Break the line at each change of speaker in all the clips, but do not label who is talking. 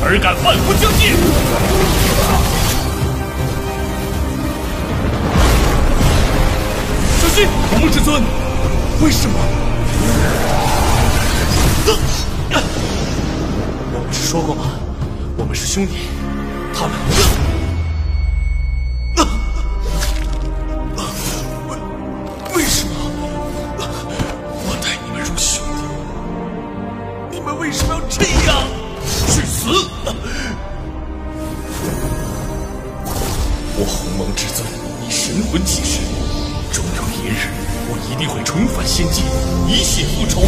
尔敢万不将进！小心，同盟至尊！为什么？我不是说过吗？我们是兄弟，他们。为什么？我待你们如兄弟，你们为什么要这样？去死！我鸿蒙至尊以神魂起誓，终有一日，我一定会重返仙界，以血复仇。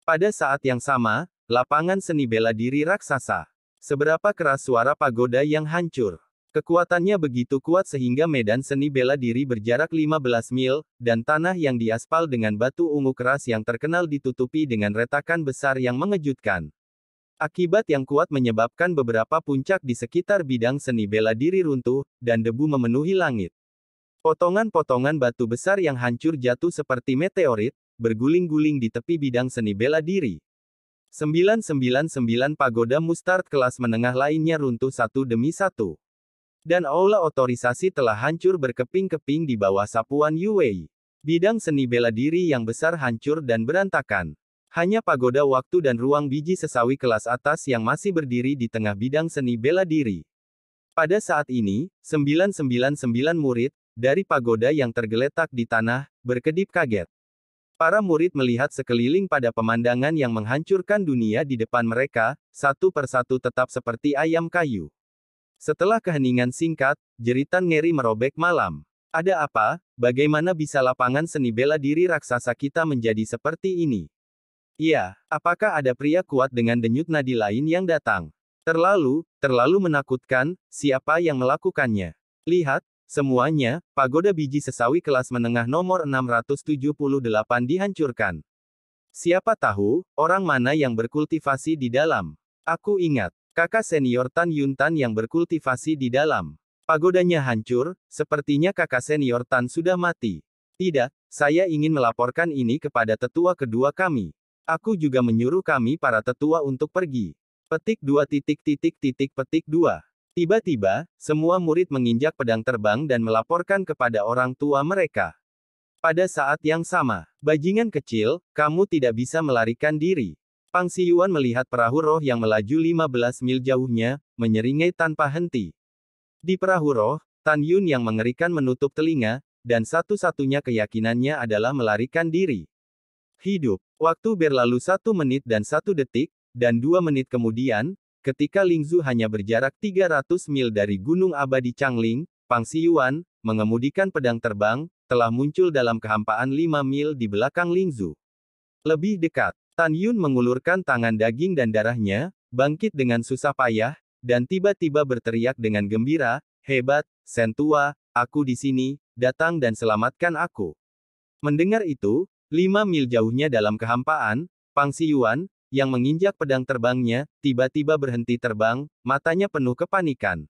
Pada saat yang sama, lapangan seni bela diri raksasa. Seberapa keras suara pagoda yang hancur. Kekuatannya begitu kuat sehingga medan seni bela diri berjarak 15 mil, dan tanah yang diaspal dengan batu ungu keras yang terkenal ditutupi dengan retakan besar yang mengejutkan. Akibat yang kuat menyebabkan beberapa puncak di sekitar bidang seni bela diri runtuh, dan debu memenuhi langit. Potongan-potongan batu besar yang hancur jatuh seperti meteorit, berguling-guling di tepi bidang seni bela diri. 999 pagoda mustard kelas menengah lainnya runtuh satu demi satu. Dan aula otorisasi telah hancur berkeping-keping di bawah sapuan Yuwei. Bidang seni bela diri yang besar hancur dan berantakan. Hanya pagoda waktu dan ruang biji sesawi kelas atas yang masih berdiri di tengah bidang seni bela diri. Pada saat ini, 999 murid, dari pagoda yang tergeletak di tanah, berkedip kaget. Para murid melihat sekeliling pada pemandangan yang menghancurkan dunia di depan mereka, satu persatu tetap seperti ayam kayu. Setelah keheningan singkat, jeritan ngeri merobek malam. Ada apa? Bagaimana bisa lapangan seni bela diri raksasa kita menjadi seperti ini? Iya, apakah ada pria kuat dengan denyut nadi lain yang datang? Terlalu menakutkan, siapa yang melakukannya? Lihat, semuanya, pagoda biji sesawi kelas menengah nomor 678 dihancurkan. Siapa tahu, orang mana yang berkultivasi di dalam? Aku ingat, kakak senior Tan Yun Tan yang berkultivasi di dalam. Pagodanya hancur, sepertinya kakak senior Tan sudah mati. Tidak, saya ingin melaporkan ini kepada tetua kedua kami. Aku juga menyuruh kami para tetua untuk pergi. Petik 2 petik 2. Tiba-tiba, semua murid menginjak pedang terbang dan melaporkan kepada orang tua mereka. Pada saat yang sama, bajingan kecil, kamu tidak bisa melarikan diri. Pang Siyuan melihat perahu roh yang melaju 15 mil jauhnya, menyeringai tanpa henti. Di perahu roh, Tan Yun yang mengerikan menutup telinga, dan satu-satunya keyakinannya adalah melarikan diri. Hidup. Waktu berlalu 1 menit dan 1 detik, dan 2 menit kemudian, ketika Lingzu hanya berjarak 300 mil dari Gunung Abadi Changling, Pang Siyuan, mengemudikan pedang terbang, telah muncul dalam kehampaan 5 mil di belakang Lingzu. Lebih dekat, Tan Yun mengulurkan tangan daging dan darahnya, bangkit dengan susah payah, dan tiba-tiba berteriak dengan gembira, "Hebat, Sen Tua, aku di sini, datang dan selamatkan aku." Mendengar itu, 5 mil jauhnya dalam kehampaan, Pang Siyuan, yang menginjak pedang terbangnya, tiba-tiba berhenti terbang, matanya penuh kepanikan.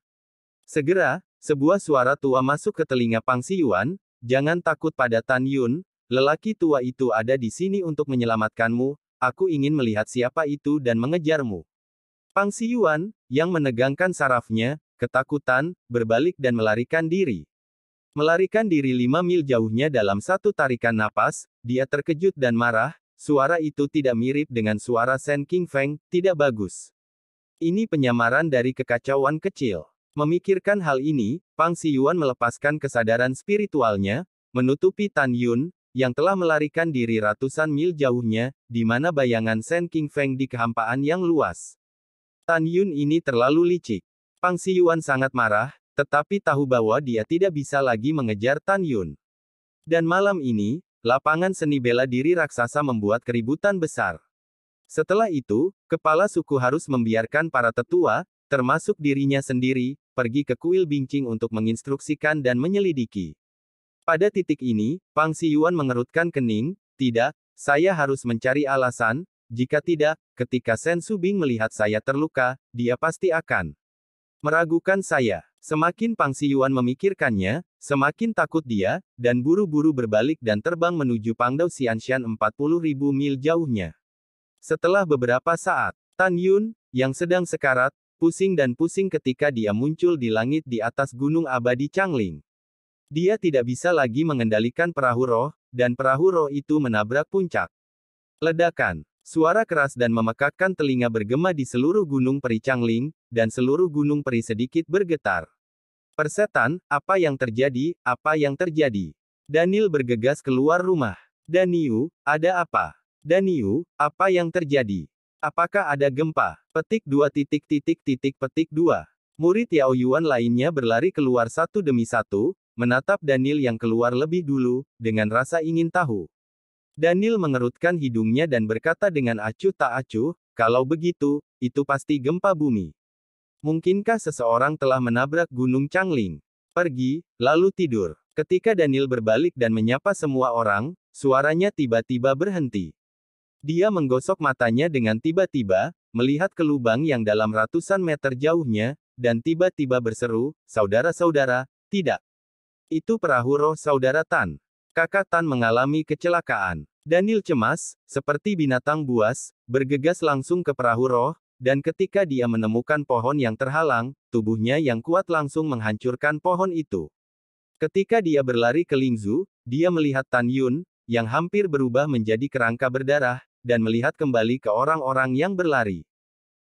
Segera, sebuah suara tua masuk ke telinga Pang Siyuan, "Jangan takut pada Tan Yun, lelaki tua itu ada di sini untuk menyelamatkanmu, aku ingin melihat siapa itu dan mengejarmu." Pang Siyuan, yang menegangkan sarafnya, ketakutan, berbalik dan melarikan diri. Melarikan diri 5 mil jauhnya dalam satu tarikan napas, dia terkejut dan marah. Suara itu tidak mirip dengan suara Sen King Feng, tidak bagus. Ini penyamaran dari kekacauan kecil. Memikirkan hal ini, Pang Siyuan melepaskan kesadaran spiritualnya, menutupi Tan Yun, yang telah melarikan diri ratusan mil jauhnya, di mana bayangan Sen King Feng di kehampaan yang luas. Tan Yun ini terlalu licik. Pang Siyuan sangat marah, tetapi tahu bahwa dia tidak bisa lagi mengejar Tan Yun. Dan malam ini, lapangan seni bela diri raksasa membuat keributan besar. Setelah itu, kepala suku harus membiarkan para tetua, termasuk dirinya sendiri, pergi ke kuil Bingqing untuk menginstruksikan dan menyelidiki. Pada titik ini, Pang Siyuan mengerutkan kening, "Tidak, saya harus mencari alasan, jika tidak, ketika Sen Subing melihat saya terluka, dia pasti akan meragukan saya." Semakin Pang Siyuan memikirkannya, semakin takut dia, dan buru-buru berbalik dan terbang menuju Pangdao Xianshan 40.000 mil jauhnya. Setelah beberapa saat, Tan Yun, yang sedang sekarat, pusing dan pusing ketika dia muncul di langit di atas Gunung Abadi Changling. Dia tidak bisa lagi mengendalikan perahu roh, dan perahu roh itu menabrak puncak. Ledakan. Suara keras dan memekakkan telinga bergema di seluruh gunung peri Changling, dan seluruh gunung peri sedikit bergetar. Persetan, apa yang terjadi, apa yang terjadi? Daniel bergegas keluar rumah. Daniel, ada apa? Daniel, apa yang terjadi? Apakah ada gempa? Petik 2. Murid Yao Yuan lainnya berlari keluar satu demi satu, menatap Daniel yang keluar lebih dulu, dengan rasa ingin tahu. Daniel mengerutkan hidungnya dan berkata dengan acuh tak acuh, kalau begitu, itu pasti gempa bumi. Mungkinkah seseorang telah menabrak Gunung Changling? Pergi, lalu tidur. Ketika Daniel berbalik dan menyapa semua orang, suaranya tiba-tiba berhenti. Dia menggosok matanya dengan tiba-tiba, melihat ke lubang yang dalam ratusan meter jauhnya, dan tiba-tiba berseru, saudara-saudara, tidak. Itu perahu roh saudara Tan. Kakak Tan mengalami kecelakaan. Daniel cemas, seperti binatang buas, bergegas langsung ke perahu roh, dan ketika dia menemukan pohon yang terhalang, tubuhnya yang kuat langsung menghancurkan pohon itu. Ketika dia berlari ke Lingzu, dia melihat Tan Yun, yang hampir berubah menjadi kerangka berdarah, dan melihat kembali ke orang-orang yang berlari.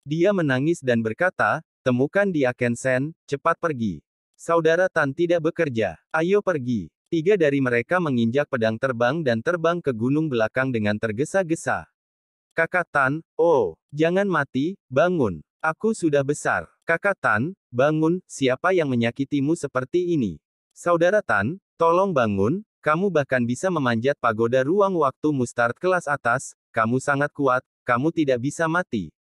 Dia menangis dan berkata, temukan dia Kensen, cepat pergi. Saudara Tan tidak bekerja, ayo pergi. 3 dari mereka menginjak pedang terbang dan terbang ke gunung belakang dengan tergesa-gesa. Kakak Tan, oh, jangan mati, bangun. Aku sudah besar. Kakak Tan, bangun, siapa yang menyakitimu seperti ini? Saudara Tan, tolong bangun, kamu bahkan bisa memanjat pagoda ruang waktu mustard kelas atas, kamu sangat kuat, kamu tidak bisa mati.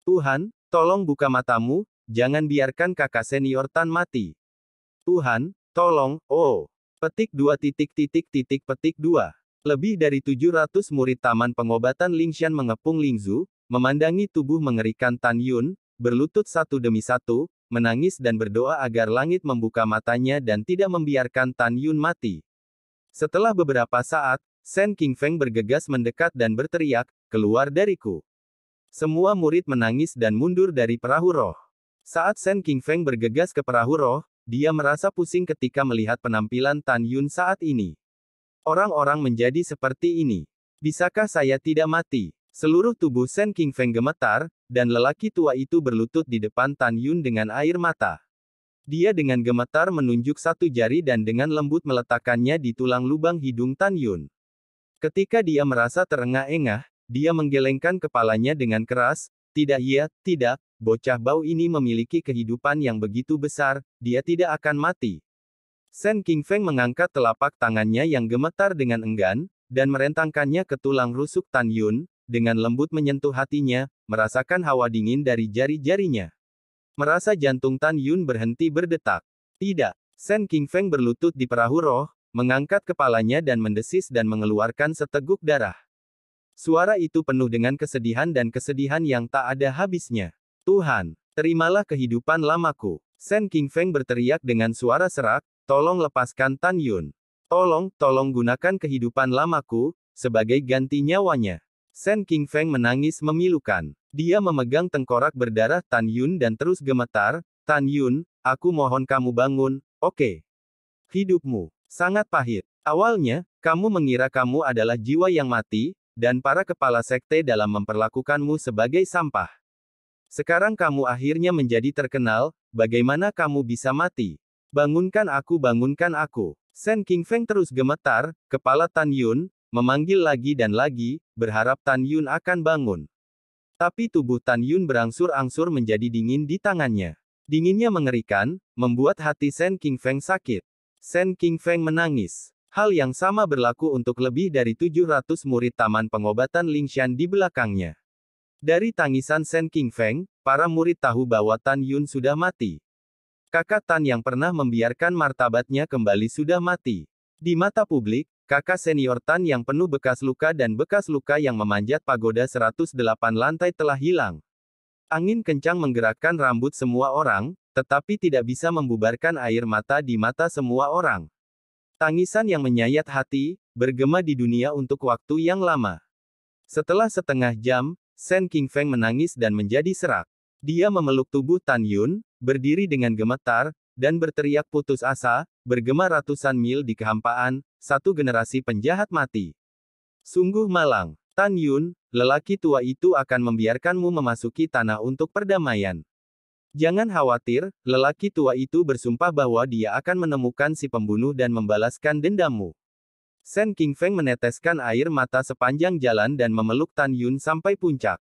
Tuhan, tolong buka matamu, jangan biarkan kakak senior Tan mati. Tuhan, tolong, oh. Petik 2. Lebih dari 700 murid Taman Pengobatan Lingshan mengepung Lingzu, memandangi tubuh mengerikan Tan Yun, berlutut satu demi satu, menangis dan berdoa agar langit membuka matanya dan tidak membiarkan Tan Yun mati. Setelah beberapa saat, Shen Qingfeng bergegas mendekat dan berteriak, keluar dariku. Semua murid menangis dan mundur dari perahu roh. Saat Shen Qingfeng bergegas ke perahu roh, dia merasa pusing ketika melihat penampilan Tan Yun saat ini. Orang-orang menjadi seperti ini. Bisakah saya tidak mati? Seluruh tubuh Shen Qingfeng gemetar, dan lelaki tua itu berlutut di depan Tan Yun dengan air mata. Dia dengan gemetar menunjuk satu jari dan dengan lembut meletakkannya di tulang lubang hidung Tan Yun. Ketika dia merasa terengah-engah, dia menggelengkan kepalanya dengan keras, tidak, bocah bau ini memiliki kehidupan yang begitu besar, dia tidak akan mati. Shen Qingfeng mengangkat telapak tangannya yang gemetar dengan enggan, dan merentangkannya ke tulang rusuk Tan Yun, dengan lembut menyentuh hatinya, merasakan hawa dingin dari jari-jarinya. Merasa jantung Tan Yun berhenti berdetak. Tidak. Shen Qingfeng berlutut di perahu roh, mengangkat kepalanya dan mendesis dan mengeluarkan seteguk darah. Suara itu penuh dengan kesedihan dan kesedihan yang tak ada habisnya. Tuhan, terimalah kehidupan lamaku. Shen Qingfeng berteriak dengan suara serak, tolong lepaskan Tan Yun. Tolong gunakan kehidupan lamaku, sebagai ganti nyawanya. Shen Qingfeng menangis memilukan. Dia memegang tengkorak berdarah Tan Yun dan terus gemetar, Tan Yun, aku mohon kamu bangun, oke. Hidupmu sangat pahit. Awalnya, kamu mengira kamu adalah jiwa yang mati, dan para kepala sekte dalam memperlakukanmu sebagai sampah. Sekarang kamu akhirnya menjadi terkenal, bagaimana kamu bisa mati? Bangunkan aku. Shen Qingfeng terus gemetar, kepala Tan Yun, memanggil lagi dan lagi, berharap Tan Yun akan bangun. Tapi tubuh Tan Yun berangsur-angsur menjadi dingin di tangannya. Dinginnya mengerikan, membuat hati Shen Qingfeng sakit. Shen Qingfeng menangis. Hal yang sama berlaku untuk lebih dari 700 murid Taman Pengobatan Lingshan di belakangnya. Dari tangisan Shen Qingfeng, para murid tahu bahwa Tan Yun sudah mati. Kakak Tan yang pernah membiarkan martabatnya kembali sudah mati. Di mata publik, kakak senior Tan yang penuh bekas luka dan bekas luka yang memanjat pagoda 108 lantai telah hilang. Angin kencang menggerakkan rambut semua orang, tetapi tidak bisa membubarkan air mata di mata semua orang. Tangisan yang menyayat hati, bergema di dunia untuk waktu yang lama. Setelah setengah jam, Shen Qingfeng menangis dan menjadi serak. Dia memeluk tubuh Tan Yun, berdiri dengan gemetar, dan berteriak putus asa, bergema ratusan mil di kehampaan, satu generasi penjahat mati. Sungguh malang, Tan Yun, lelaki tua itu akan membiarkanmu memasuki tanah untuk perdamaian. Jangan khawatir, lelaki tua itu bersumpah bahwa dia akan menemukan si pembunuh dan membalaskan dendammu. Shen Qingfeng meneteskan air mata sepanjang jalan dan memeluk Tan Yun sampai puncak.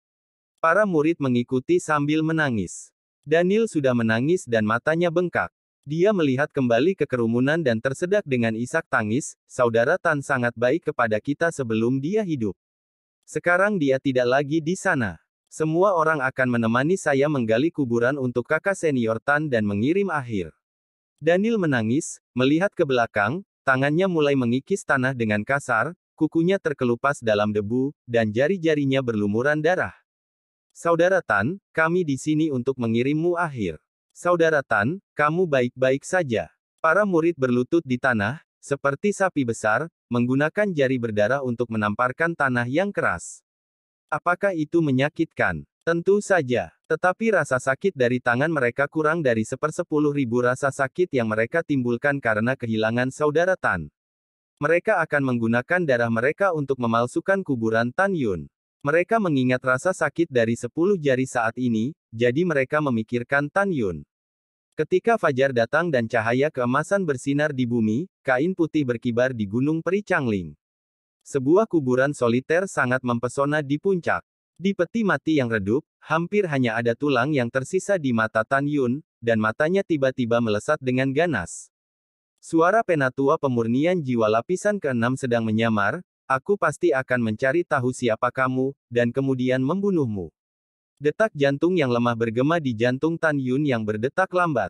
Para murid mengikuti sambil menangis. Daniel sudah menangis dan matanya bengkak. Dia melihat kembali ke kerumunan dan tersedak dengan isak tangis, saudara Tan sangat baik kepada kita sebelum dia hidup. Sekarang dia tidak lagi di sana. Semua orang akan menemani saya menggali kuburan untuk kakak senior Tan dan mengirim akhir. Daniel menangis, melihat ke belakang, tangannya mulai mengikis tanah dengan kasar, kukunya terkelupas dalam debu, dan jari-jarinya berlumuran darah. Saudara Tan, kami di sini untuk mengirimmu akhir. Saudara Tan, kamu baik-baik saja. Para murid berlutut di tanah, seperti sapi besar, menggunakan jari berdarah untuk menamparkan tanah yang keras. Apakah itu menyakitkan? Tentu saja. Tetapi rasa sakit dari tangan mereka kurang dari 1/10.000 rasa sakit yang mereka timbulkan karena kehilangan saudara Tan. Mereka akan menggunakan darah mereka untuk memalsukan kuburan Tan Yun. Mereka mengingat rasa sakit dari 10 jari saat ini, jadi mereka memikirkan Tan Yun. Ketika fajar datang dan cahaya keemasan bersinar di bumi, kain putih berkibar di Gunung Peri Changling. Sebuah kuburan soliter sangat mempesona di puncak. Di peti mati yang redup, hampir hanya ada tulang yang tersisa di mata Tan Yun, dan matanya tiba-tiba melesat dengan ganas. Suara penatua pemurnian jiwa lapisan ke-6 sedang menyamar, aku pasti akan mencari tahu siapa kamu, dan kemudian membunuhmu. Detak jantung yang lemah bergema di jantung Tan Yun yang berdetak lambat.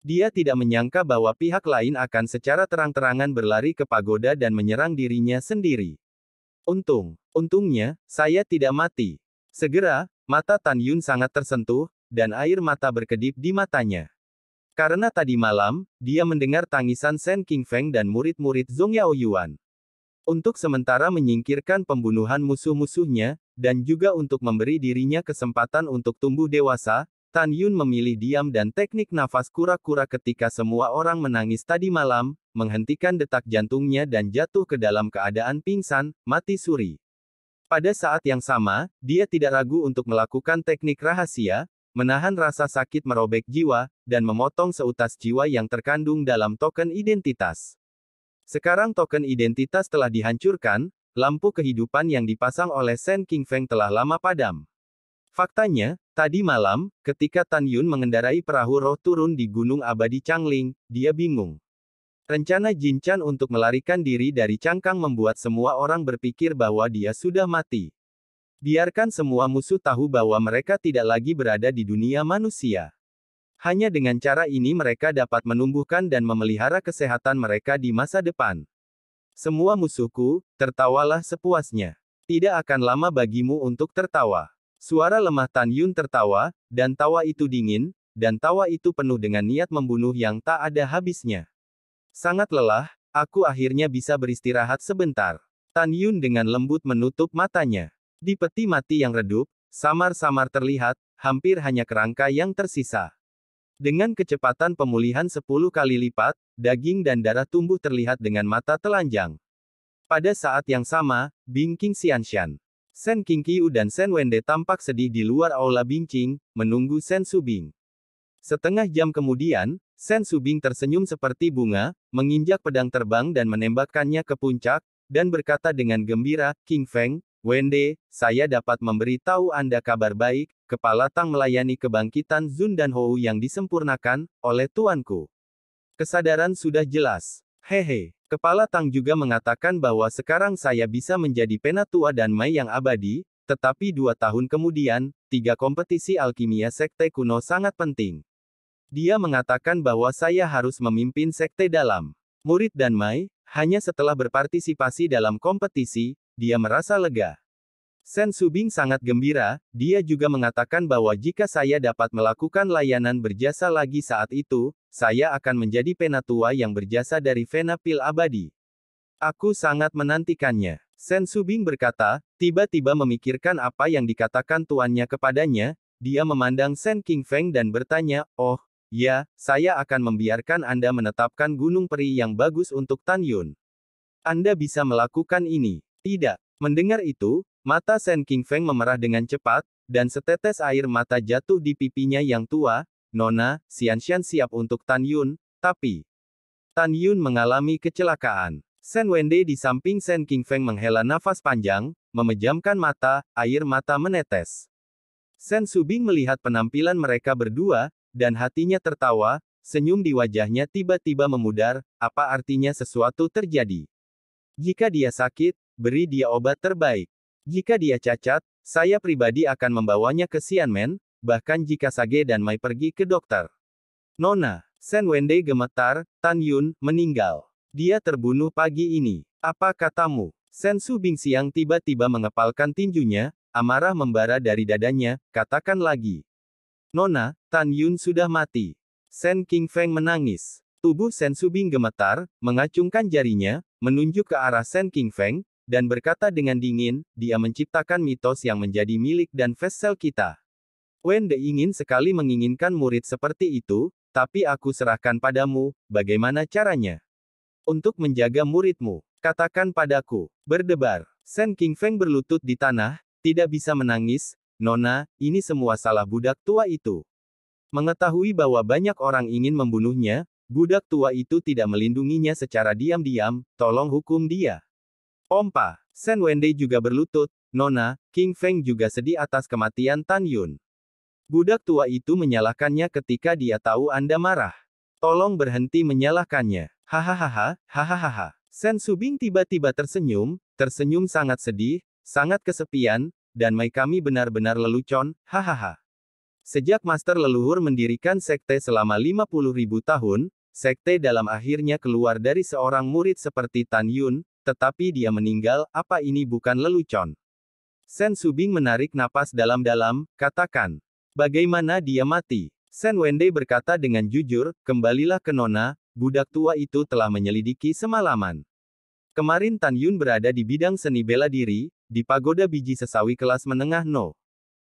Dia tidak menyangka bahwa pihak lain akan secara terang-terangan berlari ke pagoda dan menyerang dirinya sendiri. Untungnya, saya tidak mati. Segera, mata Tan Yun sangat tersentuh, dan air mata berkedip di matanya. Karena tadi malam, dia mendengar tangisan Shen Qingfeng dan murid-murid Zhong Yaoyuan. Untuk sementara menyingkirkan pembunuhan musuh-musuhnya, dan juga untuk memberi dirinya kesempatan untuk tumbuh dewasa, Tan Yun memilih diam dan teknik nafas kura-kura ketika semua orang menangis tadi malam, menghentikan detak jantungnya dan jatuh ke dalam keadaan pingsan, mati suri. Pada saat yang sama, dia tidak ragu untuk melakukan teknik rahasia, menahan rasa sakit merobek jiwa, dan memotong seutas jiwa yang terkandung dalam token identitas. Sekarang token identitas telah dihancurkan, lampu kehidupan yang dipasang oleh Shen Qingfeng telah lama padam. Faktanya, tadi malam, ketika Tan Yun mengendarai perahu roh turun di Gunung Abadi Changling, dia bingung. Rencana Jin Chan untuk melarikan diri dari cangkang membuat semua orang berpikir bahwa dia sudah mati. Biarkan semua musuh tahu bahwa mereka tidak lagi berada di dunia manusia. Hanya dengan cara ini mereka dapat menumbuhkan dan memelihara kesehatan mereka di masa depan. Semua musuhku, tertawalah sepuasnya. Tidak akan lama bagimu untuk tertawa. Suara lemah Tan Yun tertawa, dan tawa itu dingin, dan tawa itu penuh dengan niat membunuh yang tak ada habisnya. Sangat lelah, aku akhirnya bisa beristirahat sebentar. Tan Yun dengan lembut menutup matanya. Di peti mati yang redup, samar-samar terlihat, hampir hanya kerangka yang tersisa. Dengan kecepatan pemulihan 10 kali lipat, daging dan darah tumbuh terlihat dengan mata telanjang. Pada saat yang sama, Bingqing Xianshan, Shen Qingqiu dan Shen Wende tampak sedih di luar aula Bingqing, menunggu Shen Subing. Setengah jam kemudian, Shen Subing tersenyum seperti bunga, menginjak pedang terbang dan menembakkannya ke puncak, dan berkata dengan gembira, Qingfeng, Wende, saya dapat memberi tahu Anda kabar baik, Kepala Tang melayani kebangkitan Zun dan Hou yang disempurnakan, oleh tuanku. Kesadaran sudah jelas. Hehe. Kepala Tang juga mengatakan bahwa sekarang saya bisa menjadi penatua dan Mai yang abadi, tetapi 2 tahun kemudian, 3 kompetisi alkimia sekte kuno sangat penting. Dia mengatakan bahwa saya harus memimpin sekte dalam murid dan Mai, hanya setelah berpartisipasi dalam kompetisi, dia merasa lega. Sen Subing sangat gembira, dia juga mengatakan bahwa jika saya dapat melakukan layanan berjasa lagi saat itu, saya akan menjadi penatua yang berjasa dari Venapil abadi. Aku sangat menantikannya. Sen Subing berkata, tiba-tiba memikirkan apa yang dikatakan tuannya kepadanya, dia memandang Sen King Feng dan bertanya, oh, ya, saya akan membiarkan Anda menetapkan gunung peri yang bagus untuk Tan Yun. Anda bisa melakukan ini. Tidak. Mendengar itu, mata Sen King Feng memerah dengan cepat, dan setetes air mata jatuh di pipinya yang tua. Nona, Xianshan siap untuk Tan Yun, tapi Tan Yun mengalami kecelakaan. Sen Wende di samping Sen King Feng menghela nafas panjang, memejamkan mata, air mata menetes. Sen Subing melihat penampilan mereka berdua, dan hatinya tertawa, senyum di wajahnya tiba-tiba memudar, apa artinya sesuatu terjadi? Jika dia sakit, beri dia obat terbaik. Jika dia cacat, saya pribadi akan membawanya ke Xianmen, bahkan jika Sage dan Mai pergi ke dokter. Nona, Sen Wende gemetar, Tan Yun, meninggal. Dia terbunuh pagi ini. Apa katamu? Sen Subing siang tiba-tiba mengepalkan tinjunya, amarah membara dari dadanya, katakan lagi. Nona, Tan Yun sudah mati. Sen King Feng menangis. Tubuh Sen Subing gemetar, mengacungkan jarinya, menunjuk ke arah Sen King Feng, dan berkata dengan dingin, dia menciptakan mitos yang menjadi milik dan Vesel kita. Wende ingin sekali menginginkan murid seperti itu, tapi aku serahkan padamu, bagaimana caranya? Untuk menjaga muridmu, katakan padaku. Berdebar. Sen King Feng berlutut di tanah, tidak bisa menangis, Nona, ini semua salah budak tua itu. Mengetahui bahwa banyak orang ingin membunuhnya, budak tua itu tidak melindunginya secara diam-diam, tolong hukum dia. Pompa. Sen Wende juga berlutut, Nona, King Feng juga sedih atas kematian Tan Yun. Budak tua itu menyalahkannya ketika dia tahu Anda marah. Tolong berhenti menyalahkannya. Hahaha, hahaha. Sen Subing tiba-tiba tersenyum sangat sedih, sangat kesepian, dan Mai kami benar-benar lelucon, hahaha. Sejak Master Leluhur mendirikan sekte selama 50.000 tahun, sekte dalam akhirnya keluar dari seorang murid seperti Tan Yun, tetapi dia meninggal, apa ini bukan lelucon? Sen Subing menarik napas dalam-dalam, katakan. Bagaimana dia mati? Sen Wende berkata dengan jujur, kembalilah ke Nona, budak tua itu telah menyelidiki semalaman. Kemarin Tan Yun berada di bidang seni bela diri, di pagoda biji sesawi kelas menengah No.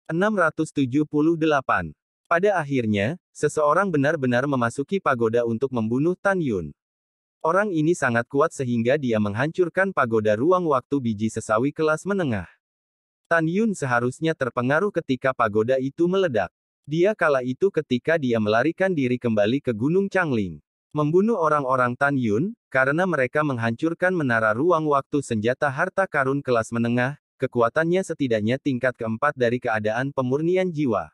678. Pada akhirnya, seseorang benar-benar memasuki pagoda untuk membunuh Tan Yun. Orang ini sangat kuat sehingga dia menghancurkan pagoda ruang waktu biji sesawi kelas menengah. Tan Yun seharusnya terpengaruh ketika pagoda itu meledak. Dia kala itu ketika dia melarikan diri kembali ke Gunung Changling. Membunuh orang-orang Tan Yun, karena mereka menghancurkan menara ruang waktu senjata harta karun kelas menengah, kekuatannya setidaknya tingkat keempat dari keadaan pemurnian jiwa.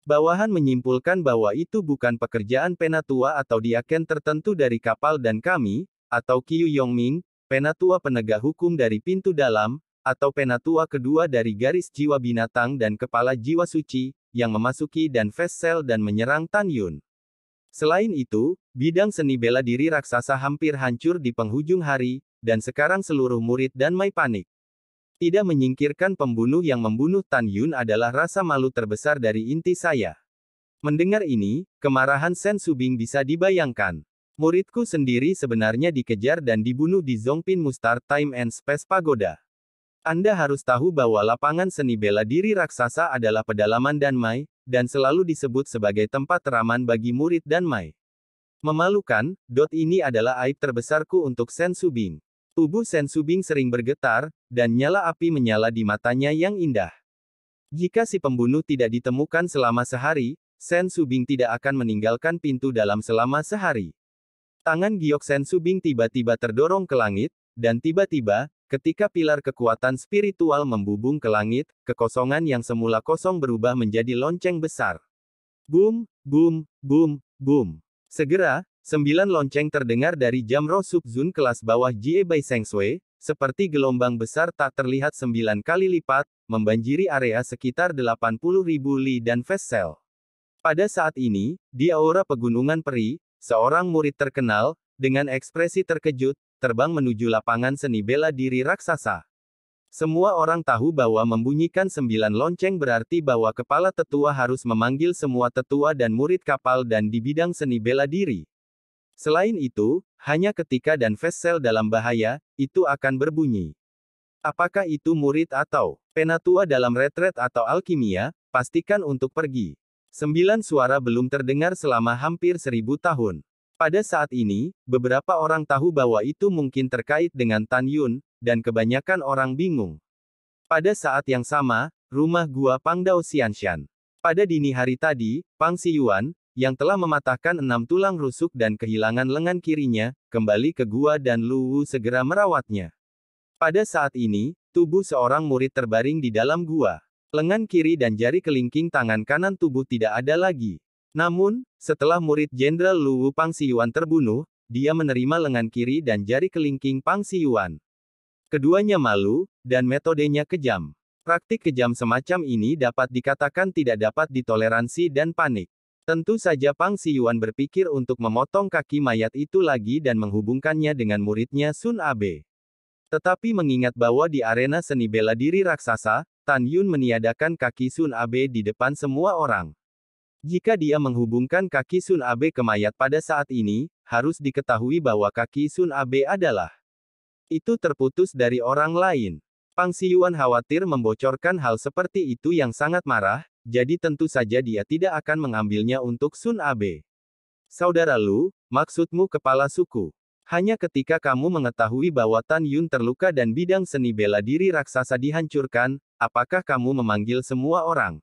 Bawahan menyimpulkan bahwa itu bukan pekerjaan penatua atau diaken tertentu dari kapal dan kami, atau Qiu Yongming, penatua penegak hukum dari pintu dalam, atau penatua kedua dari garis jiwa binatang dan kepala jiwa suci, yang memasuki dan Vesel dan menyerang Tan Yun. Selain itu, bidang seni bela diri raksasa hampir hancur di penghujung hari, dan sekarang seluruh murid dan Mai panik. Tidak menyingkirkan pembunuh yang membunuh Tan Yun adalah rasa malu terbesar dari inti saya. Mendengar ini, kemarahan Sen Subing bisa dibayangkan. Muridku sendiri sebenarnya dikejar dan dibunuh di Zongpin Mustar Time and Space Pagoda. Anda harus tahu bahwa lapangan seni bela diri raksasa adalah pedalaman Danmai, dan selalu disebut sebagai tempat teraman bagi murid Danmai. Memalukan, ini adalah aib terbesarku untuk Sen Subing. Tubuh Sen Subing sering bergetar, dan nyala api menyala di matanya yang indah. Jika si pembunuh tidak ditemukan selama sehari, Sen Subing tidak akan meninggalkan pintu dalam selama sehari. Tangan giok Sen Subing tiba-tiba terdorong ke langit, dan tiba-tiba, ketika pilar kekuatan spiritual membubung ke langit, kekosongan yang semula kosong berubah menjadi lonceng besar. Boom, boom, boom, boom. Segera, 9 lonceng terdengar dari jam roh Subzun kelas bawah Jie Bai Seng Sui, seperti gelombang besar tak terlihat 9 kali lipat, membanjiri area sekitar 80.000 li dan Vesel. Pada saat ini, di aura pegunungan peri, seorang murid terkenal, dengan ekspresi terkejut, terbang menuju lapangan seni bela diri raksasa. Semua orang tahu bahwa membunyikan 9 lonceng berarti bahwa kepala tetua harus memanggil semua tetua dan murid kapal dan di bidang seni bela diri. Selain itu, hanya ketika dan Vessel dalam bahaya, itu akan berbunyi. Apakah itu murid atau penatua dalam retret atau alkimia, pastikan untuk pergi. 9 suara belum terdengar selama hampir 1000 tahun. Pada saat ini, beberapa orang tahu bahwa itu mungkin terkait dengan Tan Yun, dan kebanyakan orang bingung. Pada saat yang sama, rumah gua Pangdao Xianshan. Pada dini hari tadi, Pang Xiyuan, yang telah mematahkan 6 tulang rusuk dan kehilangan lengan kirinya, kembali ke gua dan Lu Wu segera merawatnya. Pada saat ini, tubuh seorang murid terbaring di dalam gua. Lengan kiri dan jari kelingking tangan kanan tubuh tidak ada lagi. Namun, setelah murid Jenderal Lu Wu Pang Xiyuan terbunuh, dia menerima lengan kiri dan jari kelingking Pang Xiyuan. Keduanya malu, dan metodenya kejam. Praktik kejam semacam ini dapat dikatakan tidak dapat ditoleransi dan panik. Tentu saja Pang Xiyuan berpikir untuk memotong kaki mayat itu lagi dan menghubungkannya dengan muridnya Sun Abe. Tetapi mengingat bahwa di arena seni bela diri raksasa, Tan Yun meniadakan kaki Sun Abe di depan semua orang. Jika dia menghubungkan kaki Sun Abe ke mayat pada saat ini, harus diketahui bahwa kaki Sun Abe adalah itu terputus dari orang lain. Pang Xiyuan khawatir membocorkan hal seperti itu yang sangat marah, jadi tentu saja dia tidak akan mengambilnya untuk Sun Abe. Saudara Lu, maksudmu kepala suku. Hanya ketika kamu mengetahui bahwa Tan Yun terluka dan bidang seni bela diri raksasa dihancurkan, apakah kamu memanggil semua orang?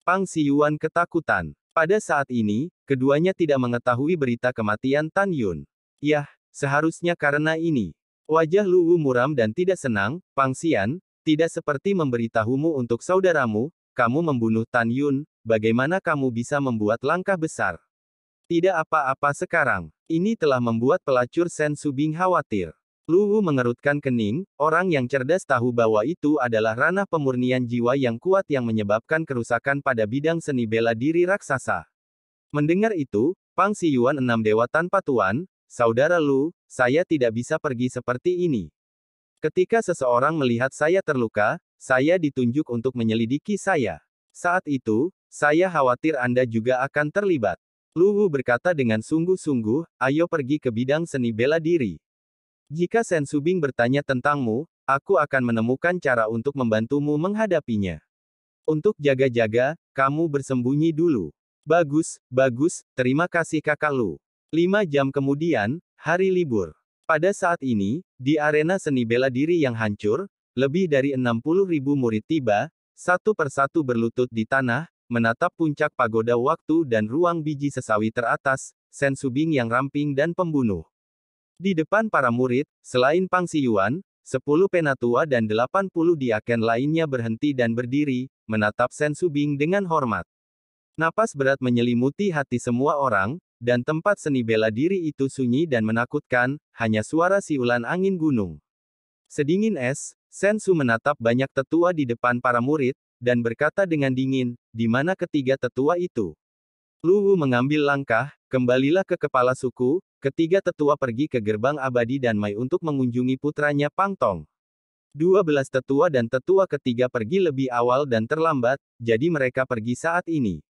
Pang Xiyuan ketakutan. Pada saat ini, keduanya tidak mengetahui berita kematian Tan Yun. Yah, seharusnya karena ini. Wajah Lu Wu muram dan tidak senang. Pang Xian, tidak seperti memberitahumu untuk saudaramu, kamu membunuh Tan Yun, bagaimana kamu bisa membuat langkah besar? Tidak apa-apa sekarang. Ini telah membuat pelacur Sen Subing khawatir. Lu Wu mengerutkan kening, orang yang cerdas tahu bahwa itu adalah ranah pemurnian jiwa yang kuat yang menyebabkan kerusakan pada bidang seni bela diri raksasa. Mendengar itu, Pang Xiyuan 6 dewa tanpa tuan, saudara Lu, saya tidak bisa pergi seperti ini. Ketika seseorang melihat saya terluka, saya ditunjuk untuk menyelidiki saya. Saat itu, saya khawatir Anda juga akan terlibat. Lu Wu berkata dengan sungguh-sungguh, ayo pergi ke bidang seni bela diri. Jika Sen Subing bertanya tentangmu, aku akan menemukan cara untuk membantumu menghadapinya. Untuk jaga-jaga, kamu bersembunyi dulu. Bagus, bagus, terima kasih kakak Lu. 5 jam kemudian, hari libur. Pada saat ini, di arena seni bela diri yang hancur, lebih dari 60.000 murid tiba, satu persatu berlutut di tanah, menatap puncak pagoda waktu dan ruang biji sesawi teratas, Sen Subing yang ramping dan pembunuh. Di depan para murid, selain Pang Xiyuan, 10 penatua dan 80 diaken lainnya berhenti dan berdiri, menatap Sen Subing dengan hormat. Napas berat menyelimuti hati semua orang, dan tempat seni bela diri itu sunyi dan menakutkan, hanya suara siulan angin gunung. Sedingin es, Sen Su menatap banyak tetua di depan para murid, dan berkata dengan dingin, di mana ketiga tetua itu? Lu Wu mengambil langkah, kembalilah ke kepala suku. Ketiga tetua pergi ke gerbang abadi dan Mai untuk mengunjungi putranya Pang Tong. 12 tetua dan tetua ketiga pergi lebih awal dan terlambat, jadi mereka pergi saat ini.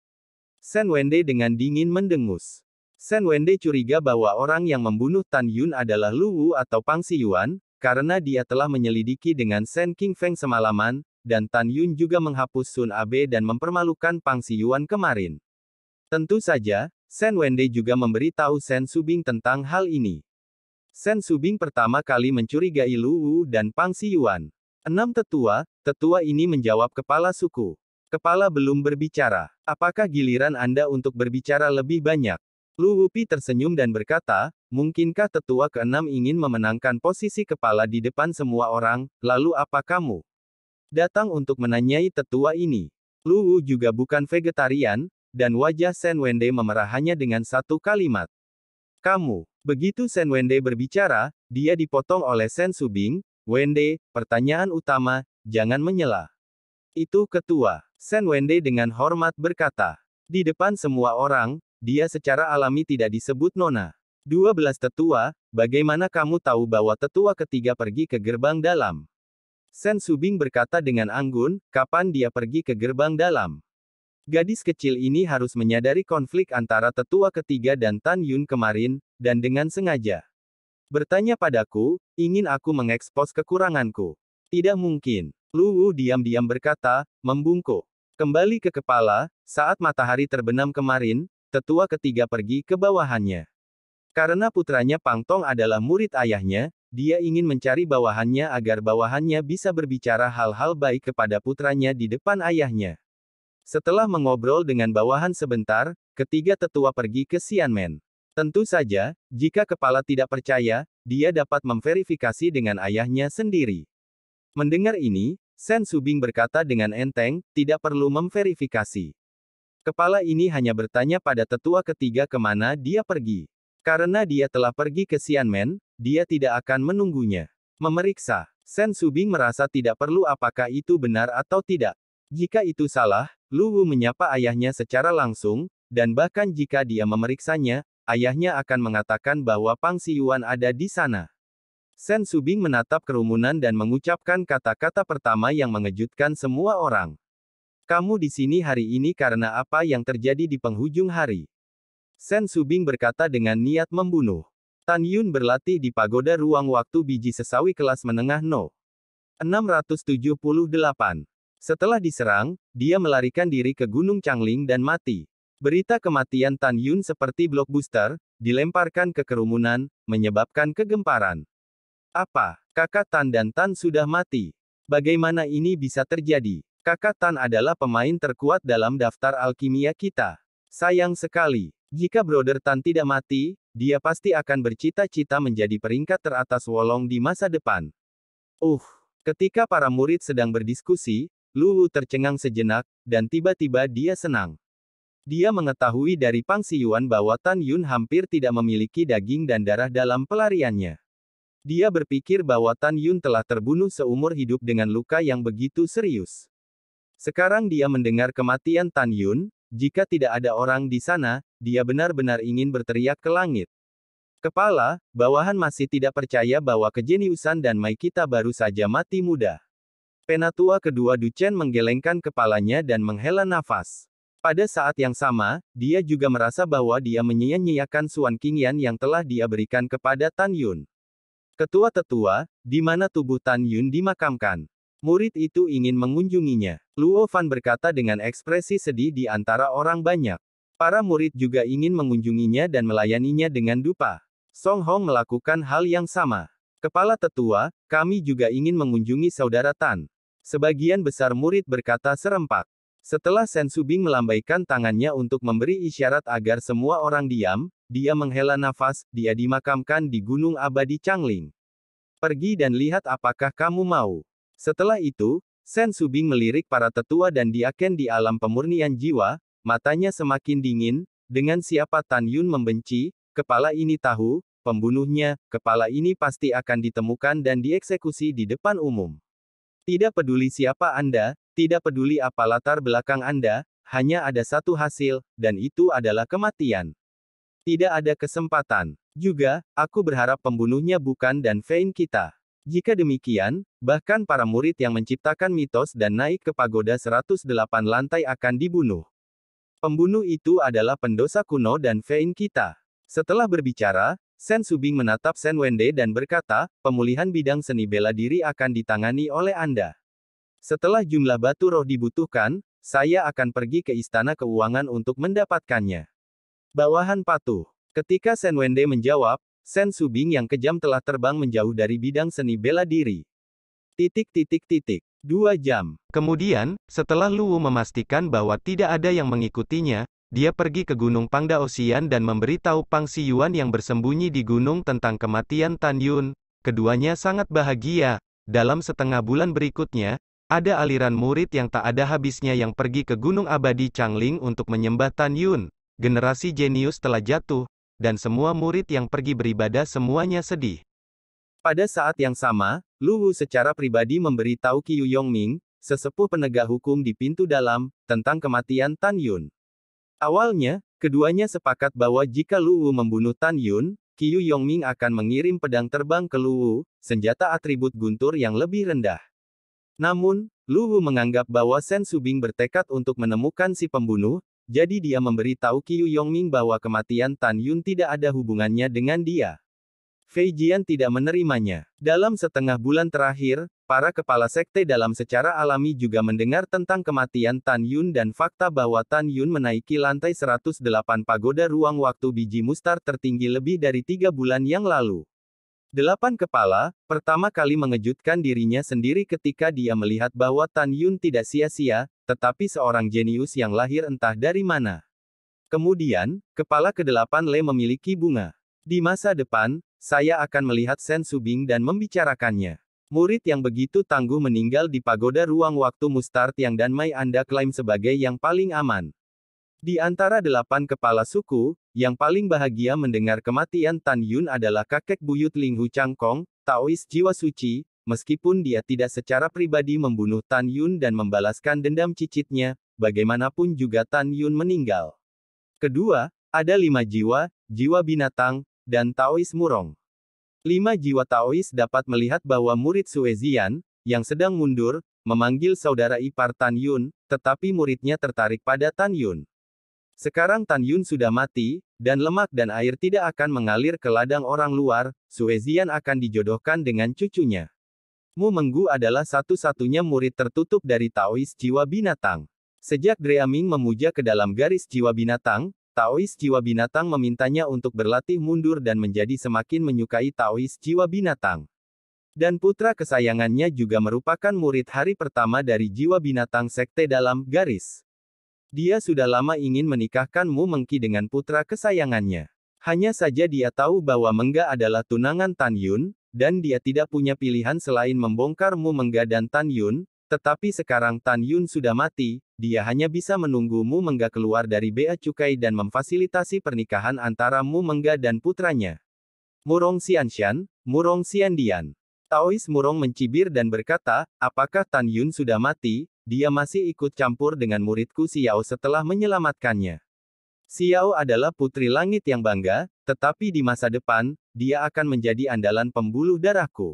Sen Wende dengan dingin mendengus. Sen Wende curiga bahwa orang yang membunuh Tan Yun adalah Lu Wu atau Pang Xiyuan, karena dia telah menyelidiki dengan Sen King Feng semalaman, dan Tan Yun juga menghapus Sun Abe dan mempermalukan Pang Xiyuan kemarin. Tentu saja, Sen Wende juga memberitahu Sen Subing tentang hal ini. Sen Subing pertama kali mencurigai Lu Wu dan Pang Xiyuan. 6 tetua ini menjawab kepala suku. Kepala belum berbicara. Apakah giliran Anda untuk berbicara lebih banyak? Lu Wupi tersenyum dan berkata, mungkinkah tetua ke-6 ingin memenangkan posisi kepala di depan semua orang, lalu apa kamu datang untuk menanyai tetua ini? Lu Wu juga bukan vegetarian, dan wajah Sen Wende memerah hanya dengan satu kalimat. Kamu. Begitu Sen Wende berbicara, dia dipotong oleh Sen Subing. Wende, pertanyaan utama, jangan menyela. Itu ketua. Sen Wende dengan hormat berkata. Di depan semua orang, dia secara alami tidak disebut Nona. 12 tetua, bagaimana kamu tahu bahwa tetua ketiga pergi ke gerbang dalam? Sen Subing berkata dengan anggun, kapan dia pergi ke gerbang dalam. Gadis kecil ini harus menyadari konflik antara tetua ketiga dan Tan Yun kemarin, dan dengan sengaja bertanya padaku, ingin aku mengekspos kekuranganku. Tidak mungkin. Lu Wu diam-diam berkata, membungkuk. Kembali ke kepala, saat matahari terbenam kemarin, tetua ketiga pergi ke bawahannya. Karena putranya Pang Tong adalah murid ayahnya, dia ingin mencari bawahannya agar bawahannya bisa berbicara hal-hal baik kepada putranya di depan ayahnya. Setelah mengobrol dengan bawahan sebentar, ketiga tetua pergi ke Xianmen. Tentu saja, jika kepala tidak percaya, dia dapat memverifikasi dengan ayahnya sendiri. Mendengar ini, Sen Subing berkata dengan enteng, tidak perlu memverifikasi. Kepala ini hanya bertanya pada tetua ketiga kemana dia pergi. Karena dia telah pergi ke Xianmen, dia tidak akan menunggunya. Memeriksa. Sen Subing merasa tidak perlu apakah itu benar atau tidak. Jika itu salah, Lu Wu menyapa ayahnya secara langsung, dan bahkan jika dia memeriksanya, ayahnya akan mengatakan bahwa Pang Xiyuan ada di sana. Sen Subing menatap kerumunan dan mengucapkan kata-kata pertama yang mengejutkan semua orang. Kamu di sini hari ini karena apa yang terjadi di penghujung hari? Sen Subing berkata dengan niat membunuh. Tan Yun berlatih di pagoda ruang waktu biji sesawi kelas menengah No. 678. Setelah diserang, dia melarikan diri ke Gunung Changling dan mati. Berita kematian Tan Yun seperti blockbuster, dilemparkan ke kerumunan, menyebabkan kegemparan. Apa? Kakak Tan dan Tan sudah mati. Bagaimana ini bisa terjadi? Kakak Tan adalah pemain terkuat dalam daftar alkimia kita. Sayang sekali. Jika Brother Tan tidak mati, dia pasti akan bercita-cita menjadi peringkat teratas Wolong di masa depan. Ketika para murid sedang berdiskusi, Lu Wu tercengang sejenak, dan tiba-tiba dia senang. Dia mengetahui dari Pang Xiyuan bahwa Tan Yun hampir tidak memiliki daging dan darah dalam pelariannya. Dia berpikir bahwa Tan Yun telah terbunuh seumur hidup dengan luka yang begitu serius. Sekarang dia mendengar kematian Tan Yun, jika tidak ada orang di sana, dia benar-benar ingin berteriak ke langit. Kepala, bawahan masih tidak percaya bahwa kejeniusan dan Mai kita baru saja mati muda. Penatua kedua Du Chen menggelengkan kepalanya dan menghela nafas. Pada saat yang sama, dia juga merasa bahwa dia menyia-nyiakan Suan Qingyan yang telah dia berikan kepada Tan Yun. Ketua tetua, di mana tubuh Tan Yun dimakamkan? Murid itu ingin mengunjunginya. Luo Fan berkata dengan ekspresi sedih di antara orang banyak. Para murid juga ingin mengunjunginya dan melayaninya dengan dupa. Song Hong melakukan hal yang sama. Kepala tetua, kami juga ingin mengunjungi saudara Tan. Sebagian besar murid berkata serempak. Setelah Sen Subing melambaikan tangannya untuk memberi isyarat agar semua orang diam, dia menghela nafas, dia dimakamkan di Gunung Abadi Changling. Pergi dan lihat apakah kamu mau. Setelah itu, Sen Subing melirik para tetua dan diaken di alam pemurnian jiwa, matanya semakin dingin, dengan siapa Tan Yun membenci, kepala ini tahu, pembunuhnya, kepala ini pasti akan ditemukan dan dieksekusi di depan umum. Tidak peduli siapa Anda, tidak peduli apa latar belakang Anda, hanya ada satu hasil, dan itu adalah kematian. Tidak ada kesempatan. Juga, aku berharap pembunuhnya bukan Dan Fein kita. Jika demikian, bahkan para murid yang menciptakan mitos dan naik ke pagoda 108 lantai akan dibunuh. Pembunuh itu adalah pendosa kuno Dan Fein kita. Setelah berbicara, Sen Subing menatap Sen Wende dan berkata, pemulihan bidang seni bela diri akan ditangani oleh Anda. Setelah jumlah batu roh dibutuhkan, saya akan pergi ke Istana Keuangan untuk mendapatkannya. Bawahan patuh. Ketika Sen Wende menjawab, Sen Subing yang kejam telah terbang menjauh dari bidang seni bela diri. 2 jam. Kemudian, setelah Luwu memastikan bahwa tidak ada yang mengikutinya, dia pergi ke Gunung Pangdaosian dan memberitahu Pang Xiyuan yang bersembunyi di gunung tentang kematian Tan Yun. Keduanya sangat bahagia. Dalam setengah bulan berikutnya, ada aliran murid yang tak ada habisnya yang pergi ke Gunung Abadi Changling untuk menyembah Tan Yun. Generasi jenius telah jatuh, dan semua murid yang pergi beribadah semuanya sedih. Pada saat yang sama, Luwu secara pribadi memberitahu Qiu Yongming, sesepuh penegak hukum di pintu dalam, tentang kematian Tan Yun. Awalnya, keduanya sepakat bahwa jika Luwu membunuh Tan Yun, Qiu Yongming akan mengirim pedang terbang ke Luwu, senjata atribut guntur yang lebih rendah. Namun, Lu Wu menganggap bahwa Sen Subing bertekad untuk menemukan si pembunuh, jadi dia memberi tahu Qiu Yongming bahwa kematian Tan Yun tidak ada hubungannya dengan dia. Fei Jian tidak menerimanya. Dalam setengah bulan terakhir, para kepala sekte dalam secara alami juga mendengar tentang kematian Tan Yun dan fakta bahwa Tan Yun menaiki lantai 108 pagoda ruang waktu biji mustar tertinggi lebih dari 3 bulan yang lalu. 8 kepala, pertama kali mengejutkan dirinya sendiri ketika dia melihat bahwa Tan Yun tidak sia-sia, tetapi seorang jenius yang lahir entah dari mana. Kemudian, kepala ke-8 Le memiliki bunga. Di masa depan, saya akan melihat Sen Subing dan membicarakannya. Murid yang begitu tangguh meninggal di pagoda ruang waktu Mustard yang Danmai Anda klaim sebagai yang paling aman. Di antara 8 kepala suku, yang paling bahagia mendengar kematian Tan Yun adalah kakek buyut Ling Hu Changkong, Taois jiwa suci, meskipun dia tidak secara pribadi membunuh Tan Yun dan membalaskan dendam cicitnya, bagaimanapun juga Tan Yun meninggal. Kedua, ada 5 jiwa, jiwa binatang, dan Taois murong. 5 jiwa Taois dapat melihat bahwa murid Suezian, yang sedang mundur, memanggil saudara ipar Tan Yun, tetapi muridnya tertarik pada Tan Yun. Sekarang Tan Yun sudah mati, dan lemak dan air tidak akan mengalir ke ladang orang luar, Suezian akan dijodohkan dengan cucunya. Mu Menggu adalah satu-satunya murid tertutup dari Taois jiwa binatang. Sejak Dreaming memuja ke dalam garis jiwa binatang, Taois jiwa binatang memintanya untuk berlatih mundur dan menjadi semakin menyukai Taois jiwa binatang. Dan putra kesayangannya juga merupakan murid hari pertama dari jiwa binatang sekte dalam garis. Dia sudah lama ingin menikahkan Mu Mengki dengan putra kesayangannya. Hanya saja dia tahu bahwa Mengga adalah tunangan Tan Yun, dan dia tidak punya pilihan selain membongkar Mu Mengga dan Tan Yun, tetapi sekarang Tan Yun sudah mati, dia hanya bisa menunggu Mu Mengga keluar dari bea cukai dan memfasilitasi pernikahan antara Mu Mengga dan putranya. Murong Xianshan, Murong Xiandian. Taois Murong mencibir dan berkata, apakah Tan Yun sudah mati? Dia masih ikut campur dengan muridku Xiao setelah menyelamatkannya. Xiao adalah putri langit yang bangga, tetapi di masa depan, dia akan menjadi andalan pembuluh darahku.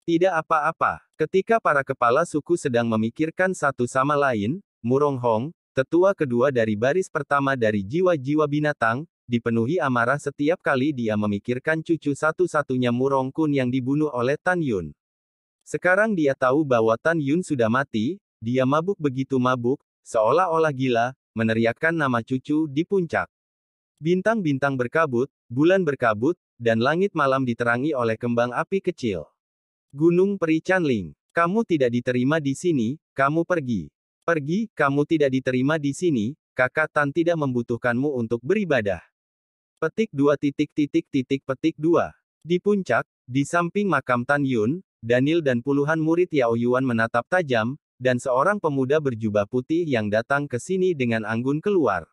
Tidak apa-apa. Ketika para kepala suku sedang memikirkan satu sama lain, Murong Hong, tetua kedua dari baris pertama dari jiwa-jiwa binatang, dipenuhi amarah setiap kali dia memikirkan cucu satu-satunya Murong Kun yang dibunuh oleh Tan Yun. Sekarang dia tahu bahwa Tan Yun sudah mati. Dia mabuk begitu mabuk, seolah-olah gila, meneriakkan nama cucu di puncak. Bintang-bintang berkabut, bulan berkabut, dan langit malam diterangi oleh kembang api kecil. Gunung Peri Chanling, kamu tidak diterima di sini, kamu pergi. Pergi, kamu tidak diterima di sini, kakak Tan tidak membutuhkanmu untuk beribadah. Petik 2. Di puncak, di samping makam Tan Yun, Daniel dan puluhan murid Yao Yuan menatap tajam, dan seorang pemuda berjubah putih yang datang ke sini dengan anggun keluar.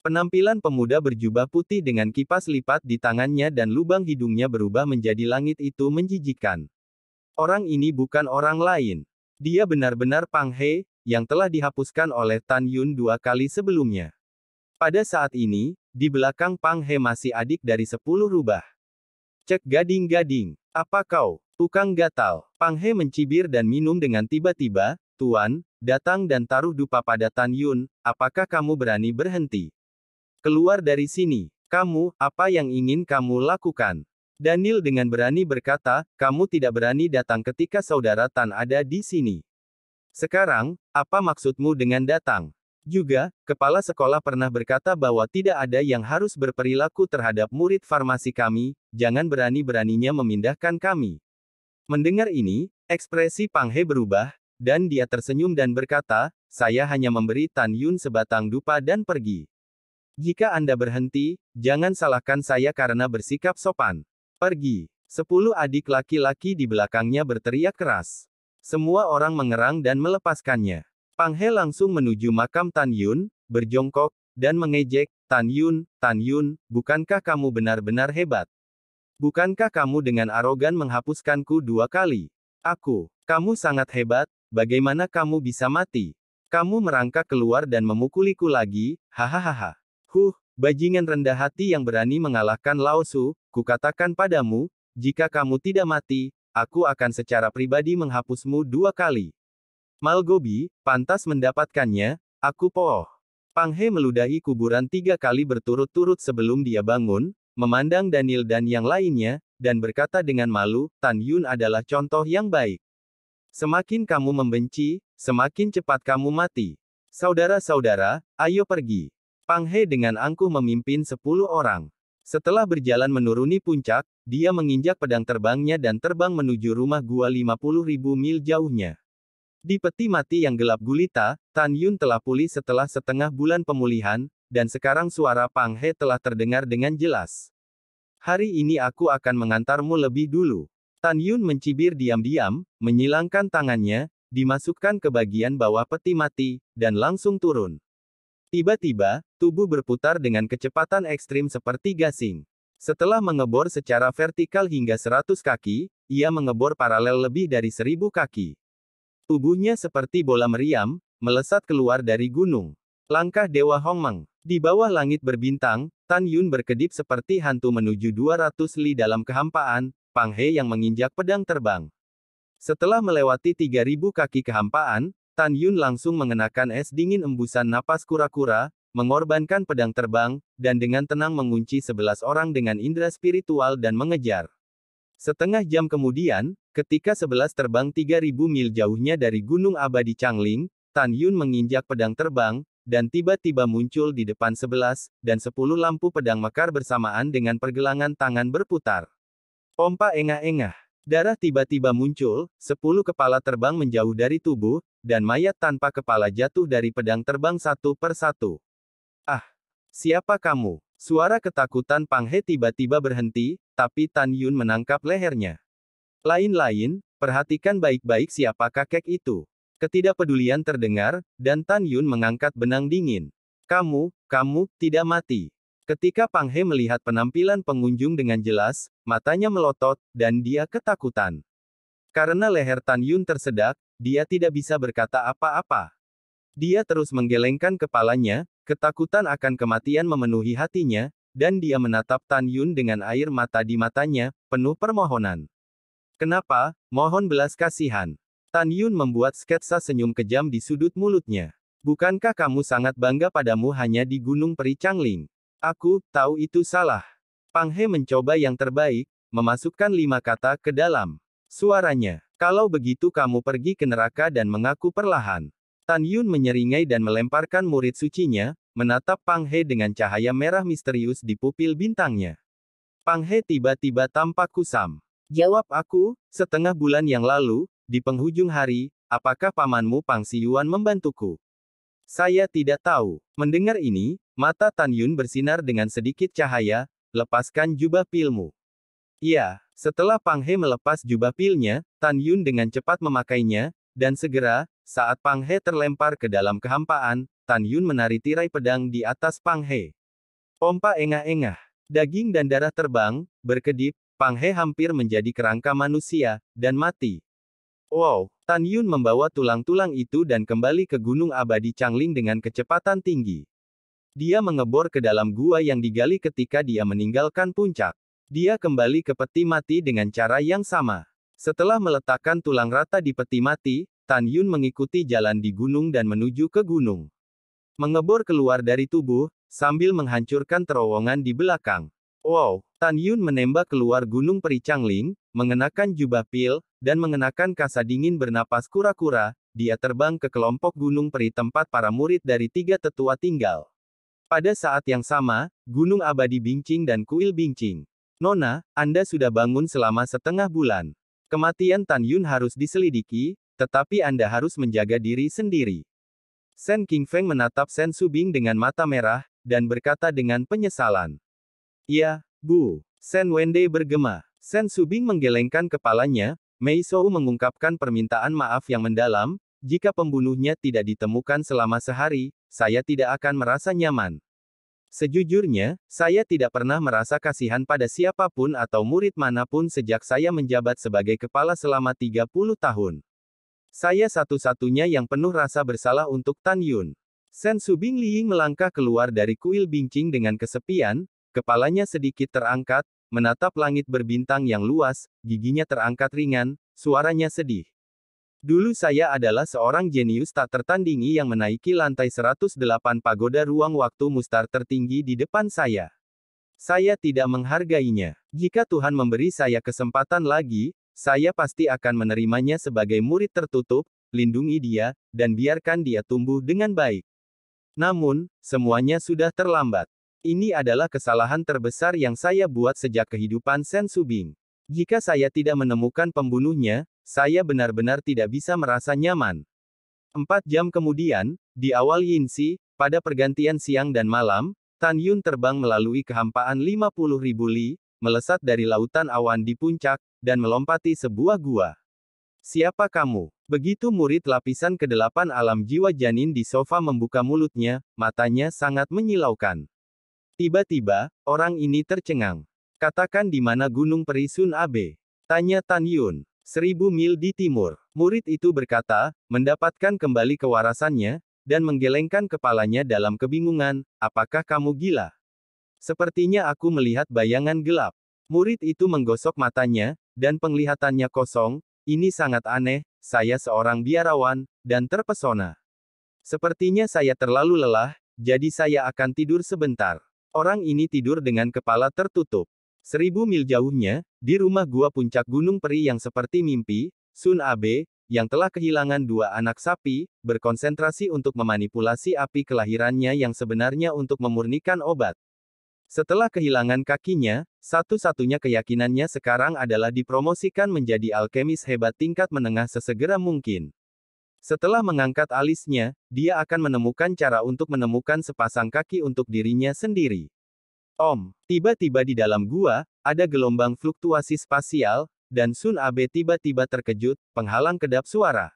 Penampilan pemuda berjubah putih dengan kipas lipat di tangannya dan lubang hidungnya berubah menjadi langit itu menjijikkan. Orang ini bukan orang lain. Dia benar-benar Pang He, yang telah dihapuskan oleh Tan Yun 2 kali sebelumnya. Pada saat ini, di belakang Pang He masih adik dari 10 rubah. Cek gading-gading. Apa kau, tukang gatal? Pang He mencibir dan minum dengan tiba-tiba. Tuan, datang dan taruh dupa pada Tan Yun, apakah kamu berani berhenti? Keluar dari sini. Kamu, apa yang ingin kamu lakukan? Daniel dengan berani berkata, kamu tidak berani datang ketika saudara Tan ada di sini. Sekarang, apa maksudmu dengan datang? Juga, kepala sekolah pernah berkata bahwa tidak ada yang harus berperilaku terhadap murid farmasi kami, jangan berani-beraninya memindahkan kami. Mendengar ini, ekspresi Pang He berubah, dan dia tersenyum dan berkata, saya hanya memberi Tan Yun sebatang dupa dan pergi. Jika Anda berhenti, jangan salahkan saya karena bersikap sopan. Pergi. 10 adik laki-laki di belakangnya berteriak keras. Semua orang mengerang dan melepaskannya. Pang He langsung menuju makam Tan Yun, berjongkok, dan mengejek, Tan Yun, bukankah kamu benar-benar hebat? Bukankah kamu dengan arogan menghapuskanku 2 kali? Kamu sangat hebat. Bagaimana kamu bisa mati? Kamu merangkak keluar dan memukuliku lagi, hahaha. Bajingan rendah hati yang berani mengalahkan Lao Su, kukatakan padamu, jika kamu tidak mati, aku akan secara pribadi menghapusmu 2 kali. Malgobi, pantas mendapatkannya, aku Pooh. Pang He meludahi kuburan 3 kali berturut-turut sebelum dia bangun, memandang Daniel dan yang lainnya, dan berkata dengan malu, Tan Yun adalah contoh yang baik. Semakin kamu membenci, semakin cepat kamu mati. Saudara-saudara, ayo pergi. Pang He dengan angkuh memimpin 10 orang. Setelah berjalan menuruni puncak, dia menginjak pedang terbangnya dan terbang menuju rumah gua 50.000 mil jauhnya. Di peti mati yang gelap gulita, Tan Yun telah pulih setelah setengah bulan pemulihan, dan sekarang suara Pang He telah terdengar dengan jelas. Hari ini aku akan mengantarmu lebih dulu. Tan Yun mencibir diam-diam, menyilangkan tangannya, dimasukkan ke bagian bawah peti mati, dan langsung turun. Tiba-tiba, tubuh berputar dengan kecepatan ekstrim seperti gasing. Setelah mengebor secara vertikal hingga 100 kaki, ia mengebor paralel lebih dari 1000 kaki. Tubuhnya seperti bola meriam, melesat keluar dari gunung. Langkah Dewa Hongmeng. Di bawah langit berbintang, Tan Yun berkedip seperti hantu menuju 200 li dalam kehampaan, Pang He yang menginjak pedang terbang. Setelah melewati 3000 kaki kehampaan, Tan Yun langsung mengenakan es dingin embusan napas kura-kura, mengorbankan pedang terbang, dan dengan tenang mengunci 11 orang dengan indera spiritual dan mengejar. Setengah jam kemudian, ketika 11 terbang 3000 mil jauhnya dari Gunung Abadi Changling, Tan Yun menginjak pedang terbang, dan tiba-tiba muncul di depan 11, dan 10 lampu pedang mekar bersamaan dengan pergelangan tangan berputar. Pompa engah-engah. Darah tiba-tiba muncul, 10 kepala terbang menjauh dari tubuh, dan mayat tanpa kepala jatuh dari pedang terbang satu per satu. Ah! Siapa kamu? Suara ketakutan Pang He tiba-tiba berhenti, tapi Tan Yun menangkap lehernya. Lain-lain, perhatikan baik-baik siapa kakek itu. Ketidakpedulian terdengar, dan Tan Yun mengangkat benang dingin. Kamu tidak mati. Ketika Pang He melihat penampilan pengunjung dengan jelas, matanya melotot, dan dia ketakutan. Karena leher Tan Yun tersedak, dia tidak bisa berkata apa-apa. Dia terus menggelengkan kepalanya, ketakutan akan kematian memenuhi hatinya, dan dia menatap Tan Yun dengan air mata di matanya, penuh permohonan. Kenapa? Mohon belas kasihan. Tan Yun membuat sketsa senyum kejam di sudut mulutnya. Bukankah kamu sangat bangga padamu hanya di Gunung Peri Changling? Aku tahu itu salah. Pang He mencoba yang terbaik, memasukkan 5 kata ke dalam suaranya. Kalau begitu kamu pergi ke neraka dan mengaku perlahan. Tan Yun menyeringai dan melemparkan murid sucinya, menatap Pang He dengan cahaya merah misterius di pupil bintangnya. Pang He tiba-tiba tampak kusam. Jawab aku, setengah bulan yang lalu, di penghujung hari, apakah pamanmu Pang Siyuan membantuku? Saya tidak tahu. Mendengar ini, mata Tan Yun bersinar dengan sedikit cahaya, lepaskan jubah pilmu. Iya, setelah Pang He melepas jubah pilnya, Tan Yun dengan cepat memakainya, dan segera, saat Pang He terlempar ke dalam kehampaan, Tan Yun menari tirai pedang di atas Pang He. Pompa engah-engah. Daging dan darah terbang, berkedip, Pang He hampir menjadi kerangka manusia, dan mati. Wow! Tan Yun membawa tulang-tulang itu dan kembali ke Gunung Abadi Changling dengan kecepatan tinggi. Dia mengebor ke dalam gua yang digali ketika dia meninggalkan puncak. Dia kembali ke peti mati dengan cara yang sama. Setelah meletakkan tulang rata di peti mati, Tan Yun mengikuti jalan di gunung dan menuju ke gunung. Mengebor keluar dari tubuh, sambil menghancurkan terowongan di belakang. Wow! Tan Yun menembak keluar Gunung Peri Changling, mengenakan jubah pil, dan mengenakan kasa dingin bernapas kura-kura, dia terbang ke kelompok Gunung Peri tempat para murid dari 3 tetua tinggal. Pada saat yang sama, Gunung Abadi Bingqing dan Kuil Bingqing. Nona, Anda sudah bangun selama setengah bulan. Kematian Tan Yun harus diselidiki, tetapi Anda harus menjaga diri sendiri. Sen Qingfeng menatap Sen Subing dengan mata merah, dan berkata dengan penyesalan. Ya, Bu. Sen Wende bergema. Sen Subing menggelengkan kepalanya, Mei Shou mengungkapkan permintaan maaf yang mendalam, jika pembunuhnya tidak ditemukan selama sehari, saya tidak akan merasa nyaman. Sejujurnya, saya tidak pernah merasa kasihan pada siapapun atau murid manapun sejak saya menjabat sebagai kepala selama 30 tahun. Saya satu-satunya yang penuh rasa bersalah untuk Tan Yun. Sen Subing Liing melangkah keluar dari kuil Bingqing dengan kesepian, kepalanya sedikit terangkat, menatap langit berbintang yang luas, giginya terangkat ringan, suaranya sedih. Dulu saya adalah seorang jenius tak tertandingi yang menaiki lantai 108 pagoda ruang waktu mustar tertinggi di depan saya. Saya tidak menghargainya. Jika Tuhan memberi saya kesempatan lagi, saya pasti akan menerimanya sebagai murid tertutup, lindungi dia, dan biarkan dia tumbuh dengan baik. Namun, semuanya sudah terlambat. Ini adalah kesalahan terbesar yang saya buat sejak kehidupan Sen Subing. Jika saya tidak menemukan pembunuhnya, saya benar-benar tidak bisa merasa nyaman. 4 jam kemudian, di awal Yinsi, pada pergantian siang dan malam, Tan Yun terbang melalui kehampaan 50.000 li, melesat dari lautan awan di puncak, dan melompati sebuah gua. Siapa kamu? Begitu murid lapisan ke-8 alam jiwa janin di sofa membuka mulutnya, matanya sangat menyilaukan. Tiba-tiba, orang ini tercengang. Katakan di mana Gunung Peri Sun Abe? Tanya Tan Yun. 1000 mil di timur. Murid itu berkata, mendapatkan kembali kewarasannya, dan menggelengkan kepalanya dalam kebingungan, apakah kamu gila? Sepertinya aku melihat bayangan gelap. Murid itu menggosok matanya, dan penglihatannya kosong, ini sangat aneh, saya seorang biarawan, dan terpesona. Sepertinya saya terlalu lelah, jadi saya akan tidur sebentar. Orang ini tidur dengan kepala tertutup. 1000 mil jauhnya, di rumah gua puncak Gunung Peri yang seperti mimpi, Sun Abe, yang telah kehilangan 2 anak sapi, berkonsentrasi untuk memanipulasi api kelahirannya yang sebenarnya untuk memurnikan obat. Setelah kehilangan kakinya, satu-satunya keyakinannya sekarang adalah dipromosikan menjadi alkemis hebat tingkat menengah sesegera mungkin. Setelah mengangkat alisnya, dia akan menemukan cara untuk menemukan sepasang kaki untuk dirinya sendiri. Tiba-tiba di dalam gua, ada gelombang fluktuasi spasial, dan Sun Abe tiba-tiba terkejut, penghalang kedap suara.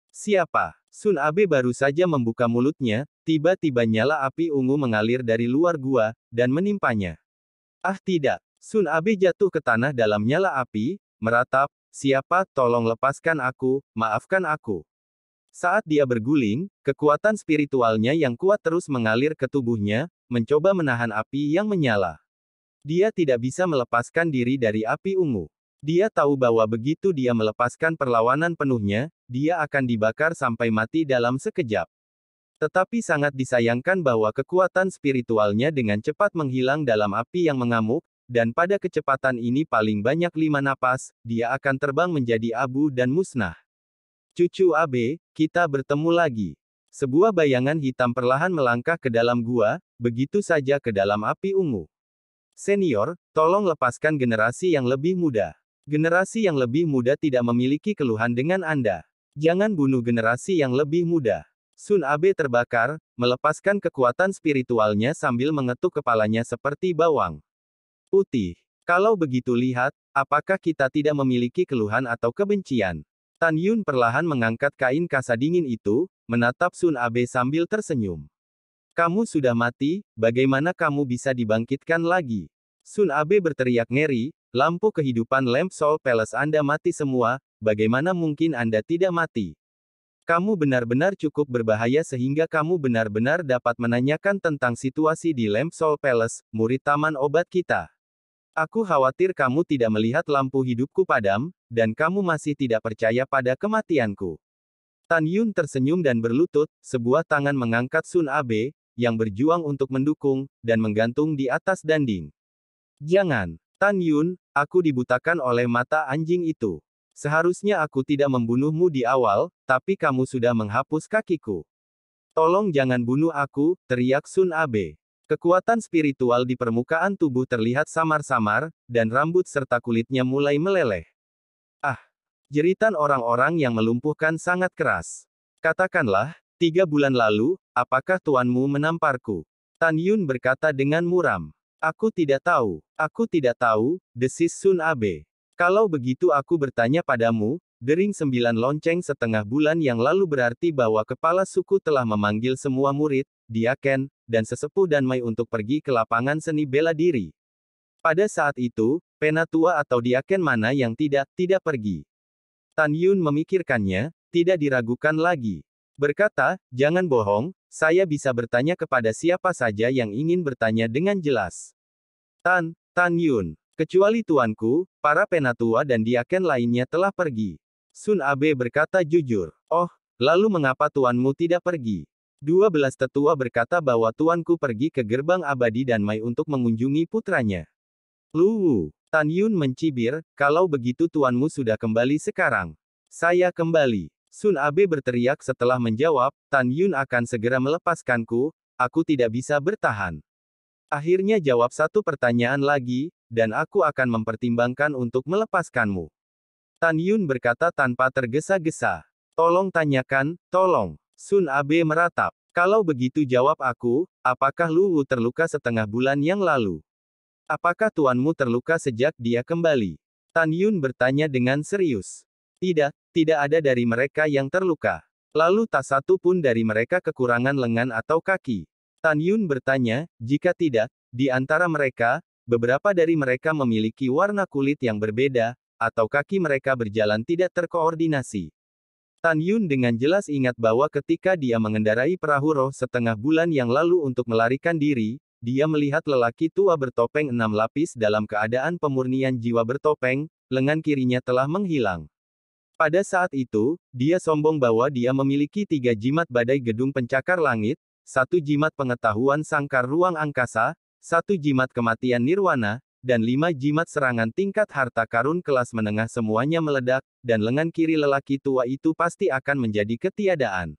Siapa? Sun Abe baru saja membuka mulutnya, tiba-tiba nyala api ungu mengalir dari luar gua, dan menimpanya. Ah tidak! Sun Abe jatuh ke tanah dalam nyala api, meratap, siapa, tolong lepaskan aku, maafkan aku. Saat dia berguling, kekuatan spiritualnya yang kuat terus mengalir ke tubuhnya, mencoba menahan api yang menyala. Dia tidak bisa melepaskan diri dari api ungu. Dia tahu bahwa begitu dia melepaskan perlawanan penuhnya, dia akan dibakar sampai mati dalam sekejap. Tetapi sangat disayangkan bahwa kekuatan spiritualnya dengan cepat menghilang dalam api yang mengamuk, dan pada kecepatan ini paling banyak 5 napas, dia akan terbang menjadi abu dan musnah. Cucu Abe, kita bertemu lagi. Sebuah bayangan hitam perlahan melangkah ke dalam gua, begitu saja ke dalam api ungu. Senior, tolong lepaskan generasi yang lebih muda. Generasi yang lebih muda tidak memiliki keluhan dengan Anda. Jangan bunuh generasi yang lebih muda. Sun Abe terbakar, melepaskan kekuatan spiritualnya sambil mengetuk kepalanya seperti bawang putih. Kalau begitu lihat, apakah kita tidak memiliki keluhan atau kebencian? Tan Yun perlahan mengangkat kain kasa dingin itu, menatap Sun Abe sambil tersenyum. Kamu sudah mati, bagaimana kamu bisa dibangkitkan lagi? Sun Abe berteriak ngeri, lampu kehidupan Lamp Soul Palace Anda mati semua, bagaimana mungkin Anda tidak mati? Kamu benar-benar cukup berbahaya sehingga kamu benar-benar dapat menanyakan tentang situasi di Lamp Soul Palace, murid taman obat kita. Aku khawatir kamu tidak melihat lampu hidupku padam, dan kamu masih tidak percaya pada kematianku. Tan Yun tersenyum dan berlutut, sebuah tangan mengangkat Sun Abe, yang berjuang untuk mendukung, dan menggantung di atas dinding. Jangan, Tan Yun, aku dibutakan oleh mata anjing itu. Seharusnya aku tidak membunuhmu di awal, tapi kamu sudah menghapus kakiku. Tolong jangan bunuh aku, teriak Sun Abe. Kekuatan spiritual di permukaan tubuh terlihat samar-samar, dan rambut serta kulitnya mulai meleleh. Ah! Jeritan orang-orang yang melumpuhkan sangat keras. Katakanlah, 3 bulan lalu, apakah tuanmu menamparku? Tan Yun berkata dengan muram. Aku tidak tahu, desis Sun Abe. Kalau begitu aku bertanya padamu, dering 9 lonceng setengah bulan yang lalu berarti bahwa kepala suku telah memanggil semua murid, diaken, dan sesepuh Danmai untuk pergi ke lapangan seni bela diri. Pada saat itu, penatua atau diaken mana yang tidak pergi? Tan Yun memikirkannya, tidak diragukan lagi. Berkata, jangan bohong, saya bisa bertanya kepada siapa saja yang ingin bertanya dengan jelas. Tan Yun, kecuali tuanku, para penatua dan diaken lainnya telah pergi. Sun Abe berkata jujur. Oh, lalu mengapa tuanmu tidak pergi? 12 tetua berkata bahwa tuanku pergi ke gerbang abadi dan Mai untuk mengunjungi putranya. Luwu. Tan Yun mencibir, kalau begitu tuanmu sudah kembali sekarang. Saya kembali. Sun Abe berteriak setelah menjawab, Tan Yun akan segera melepaskanku, aku tidak bisa bertahan. Akhirnya jawab satu pertanyaan lagi, dan aku akan mempertimbangkan untuk melepaskanmu. Tan Yun berkata tanpa tergesa-gesa. Tolong tanyakan, tolong. Sun Abe meratap. Kalau begitu jawab aku, apakah Luwu terluka setengah bulan yang lalu? Apakah tuanmu terluka sejak dia kembali? Tan Yun bertanya dengan serius. Tidak, tidak ada dari mereka yang terluka. Lalu tak satu pun dari mereka kekurangan lengan atau kaki. Tan Yun bertanya, jika tidak, di antara mereka, beberapa dari mereka memiliki warna kulit yang berbeda, atau kaki mereka berjalan tidak terkoordinasi. Tan Yun dengan jelas ingat bahwa ketika dia mengendarai perahu roh setengah bulan yang lalu untuk melarikan diri, dia melihat lelaki tua bertopeng 6 lapis dalam keadaan pemurnian jiwa bertopeng, lengan kirinya telah menghilang. Pada saat itu, dia sombong bahwa dia memiliki 3 jimat badai gedung pencakar langit, 1 jimat pengetahuan sangkar ruang angkasa, 1 jimat kematian nirwana, dan 5 jimat serangan tingkat harta karun kelas menengah semuanya meledak, dan lengan kiri lelaki tua itu pasti akan menjadi ketiadaan.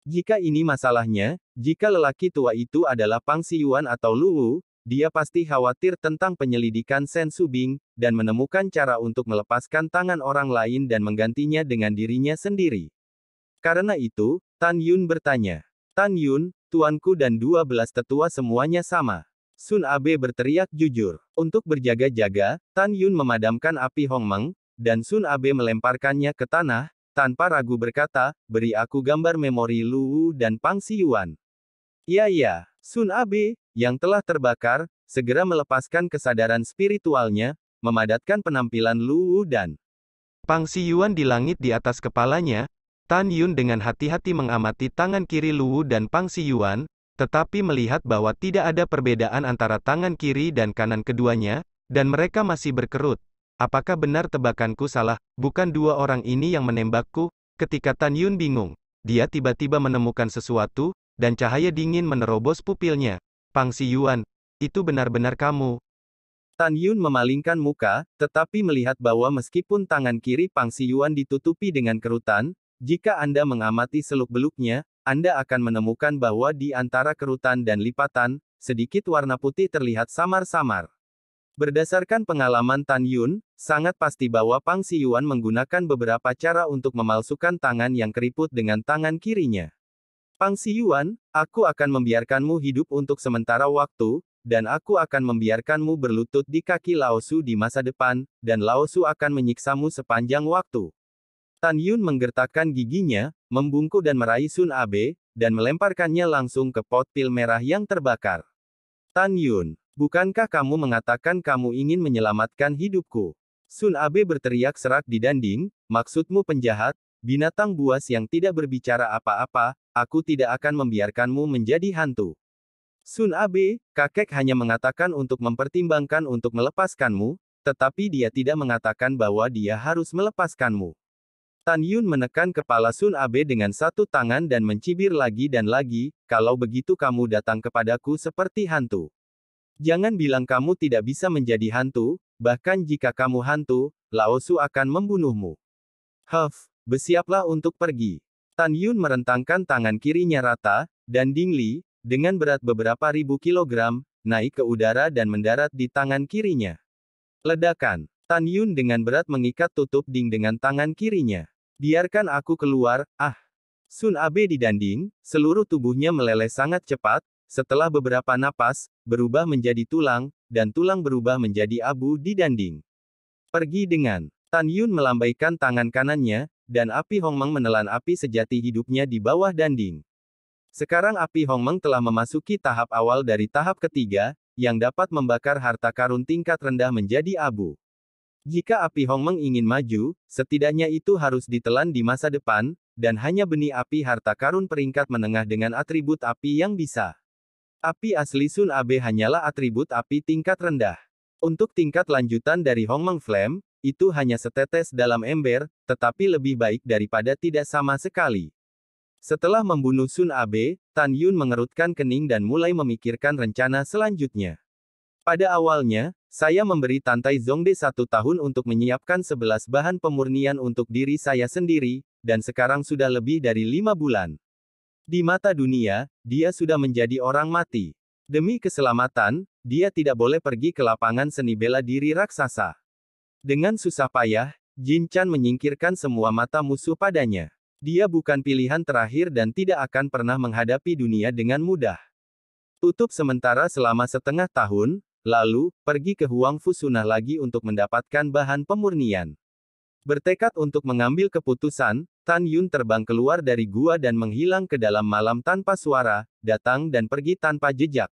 Jika ini masalahnya, jika lelaki tua itu adalah Pang Siyuan atau Luwu, dia pasti khawatir tentang penyelidikan Sen Subing, dan menemukan cara untuk melepaskan tangan orang lain dan menggantinya dengan dirinya sendiri. Karena itu, Tan Yun bertanya. Tan Yun, tuanku dan 12 tetua semuanya sama. Sun Abe berteriak jujur. Untuk berjaga-jaga, Tan Yun memadamkan api Hongmeng, dan Sun Abe melemparkannya ke tanah, tanpa ragu berkata, beri aku gambar memori Luwu dan Pang Siyuan. Ya, Sun Abe, yang telah terbakar, segera melepaskan kesadaran spiritualnya, memadatkan penampilan Luwu dan Pang Siyuan di langit di atas kepalanya. Tan Yun dengan hati-hati mengamati tangan kiri Luwu dan Pang Siyuan, tetapi melihat bahwa tidak ada perbedaan antara tangan kiri dan kanan keduanya, dan mereka masih berkerut. Apakah benar tebakanku salah, bukan 2 orang ini yang menembakku? Ketika Tan Yun bingung, dia tiba-tiba menemukan sesuatu, dan cahaya dingin menerobos pupilnya. Pang Siyuan, itu benar-benar kamu. Tan Yun memalingkan muka, tetapi melihat bahwa meskipun tangan kiri Pang Siyuan ditutupi dengan kerutan, jika Anda mengamati seluk-beluknya, Anda akan menemukan bahwa di antara kerutan dan lipatan, sedikit warna putih terlihat samar-samar. Berdasarkan pengalaman Tan Yun, sangat pasti bahwa Pang Siyuan menggunakan beberapa cara untuk memalsukan tangan yang keriput dengan tangan kirinya. Pang Siyuan, aku akan membiarkanmu hidup untuk sementara waktu, dan aku akan membiarkanmu berlutut di kaki Laosu di masa depan, dan Laosu akan menyiksamu sepanjang waktu. Tan Yun menggertakkan giginya, membungkuk dan meraih Sun Abe, dan melemparkannya langsung ke pot pil merah yang terbakar. Tan Yun, bukankah kamu mengatakan kamu ingin menyelamatkan hidupku? Sun Abe berteriak serak di dinding, maksudmu penjahat, binatang buas yang tidak berbicara apa-apa, aku tidak akan membiarkanmu menjadi hantu. Sun Abe, kakek hanya mengatakan untuk mempertimbangkan untuk melepaskanmu, tetapi dia tidak mengatakan bahwa dia harus melepaskanmu. Tan Yun menekan kepala Sun Abe dengan satu tangan dan mencibir lagi dan lagi, kalau begitu kamu datang kepadaku seperti hantu. Jangan bilang kamu tidak bisa menjadi hantu, bahkan jika kamu hantu, Laosu akan membunuhmu. Bersiaplah untuk pergi. Tan Yun merentangkan tangan kirinya rata, dan Ding Li, dengan berat beberapa ribu kilogram, naik ke udara dan mendarat di tangan kirinya. Ledakan. Tan Yun dengan berat mengikat tutup Ding dengan tangan kirinya. Biarkan aku keluar, Sun Abe didanding, seluruh tubuhnya meleleh sangat cepat, setelah beberapa napas, berubah menjadi tulang, dan tulang berubah menjadi abu di dinding. Pergi dengan. Tan Yun melambaikan tangan kanannya, dan api Hongmeng menelan api sejati hidupnya di bawah dinding. Sekarang api Hongmeng telah memasuki tahap awal dari tahap ketiga, yang dapat membakar harta karun tingkat rendah menjadi abu. Jika api Hongmeng ingin maju, setidaknya itu harus ditelan di masa depan, dan hanya benih api harta karun peringkat menengah dengan atribut api yang bisa. Api asli Sun Abe hanyalah atribut api tingkat rendah. Untuk tingkat lanjutan dari Hongmeng Flame, itu hanya setetes dalam ember, tetapi lebih baik daripada tidak sama sekali. Setelah membunuh Sun Abe, Tan Yun mengerutkan kening dan mulai memikirkan rencana selanjutnya. Pada awalnya, saya memberi Tantai Zongde 1 tahun untuk menyiapkan 11 bahan pemurnian untuk diri saya sendiri, dan sekarang sudah lebih dari 5 bulan. Di mata dunia, dia sudah menjadi orang mati. Demi keselamatan, dia tidak boleh pergi ke lapangan seni bela diri raksasa. Dengan susah payah, Jin Chan menyingkirkan semua mata musuh padanya. Dia bukan pilihan terakhir dan tidak akan pernah menghadapi dunia dengan mudah. Tutup sementara selama setengah tahun, lalu, pergi ke Huang Fu Sunnah lagi untuk mendapatkan bahan pemurnian. Bertekad untuk mengambil keputusan, Tan Yun terbang keluar dari gua dan menghilang ke dalam malam tanpa suara, datang dan pergi tanpa jejak.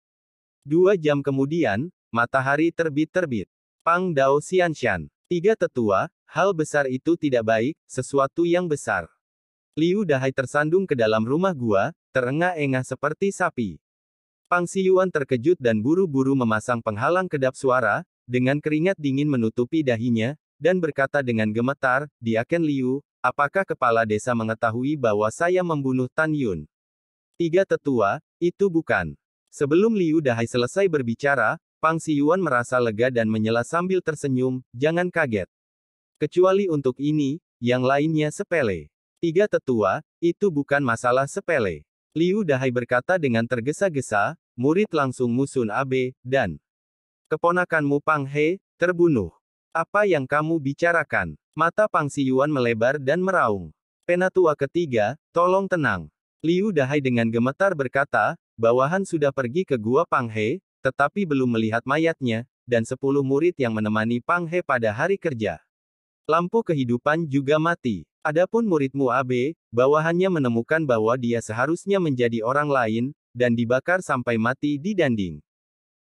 2 jam kemudian, matahari terbit-terbit. Pang Dao Xianshan. 3 tetua, hal besar itu tidak baik, sesuatu yang besar. Liu Dahai tersandung ke dalam rumah gua, terengah-engah seperti sapi. Pang Xiyuan terkejut dan buru-buru memasang penghalang kedap suara, dengan keringat dingin menutupi dahinya, dan berkata dengan gemetar, "Diaken Liu, apakah kepala desa mengetahui bahwa saya membunuh Tan Yun?" 3 tetua, itu bukan. Sebelum Liu Dahai selesai berbicara, Pang Xiyuan merasa lega dan menyela sambil tersenyum, "Jangan kaget. Kecuali untuk ini, yang lainnya sepele." 3 tetua, itu bukan masalah sepele. Liu Dahai berkata dengan tergesa-gesa, murid langsung Musun Abe, dan keponakanmu Pang He, terbunuh. Apa yang kamu bicarakan? Mata Pang Xiyuan melebar dan meraung. Penatua ketiga, tolong tenang. Liu Dahai dengan gemetar berkata, bawahan sudah pergi ke gua Pang He, tetapi belum melihat mayatnya, dan 10 murid yang menemani Pang He pada hari kerja. Lampu kehidupan juga mati. Adapun muridmu Abe, bawahannya menemukan bahwa dia seharusnya menjadi orang lain, dan dibakar sampai mati di dinding.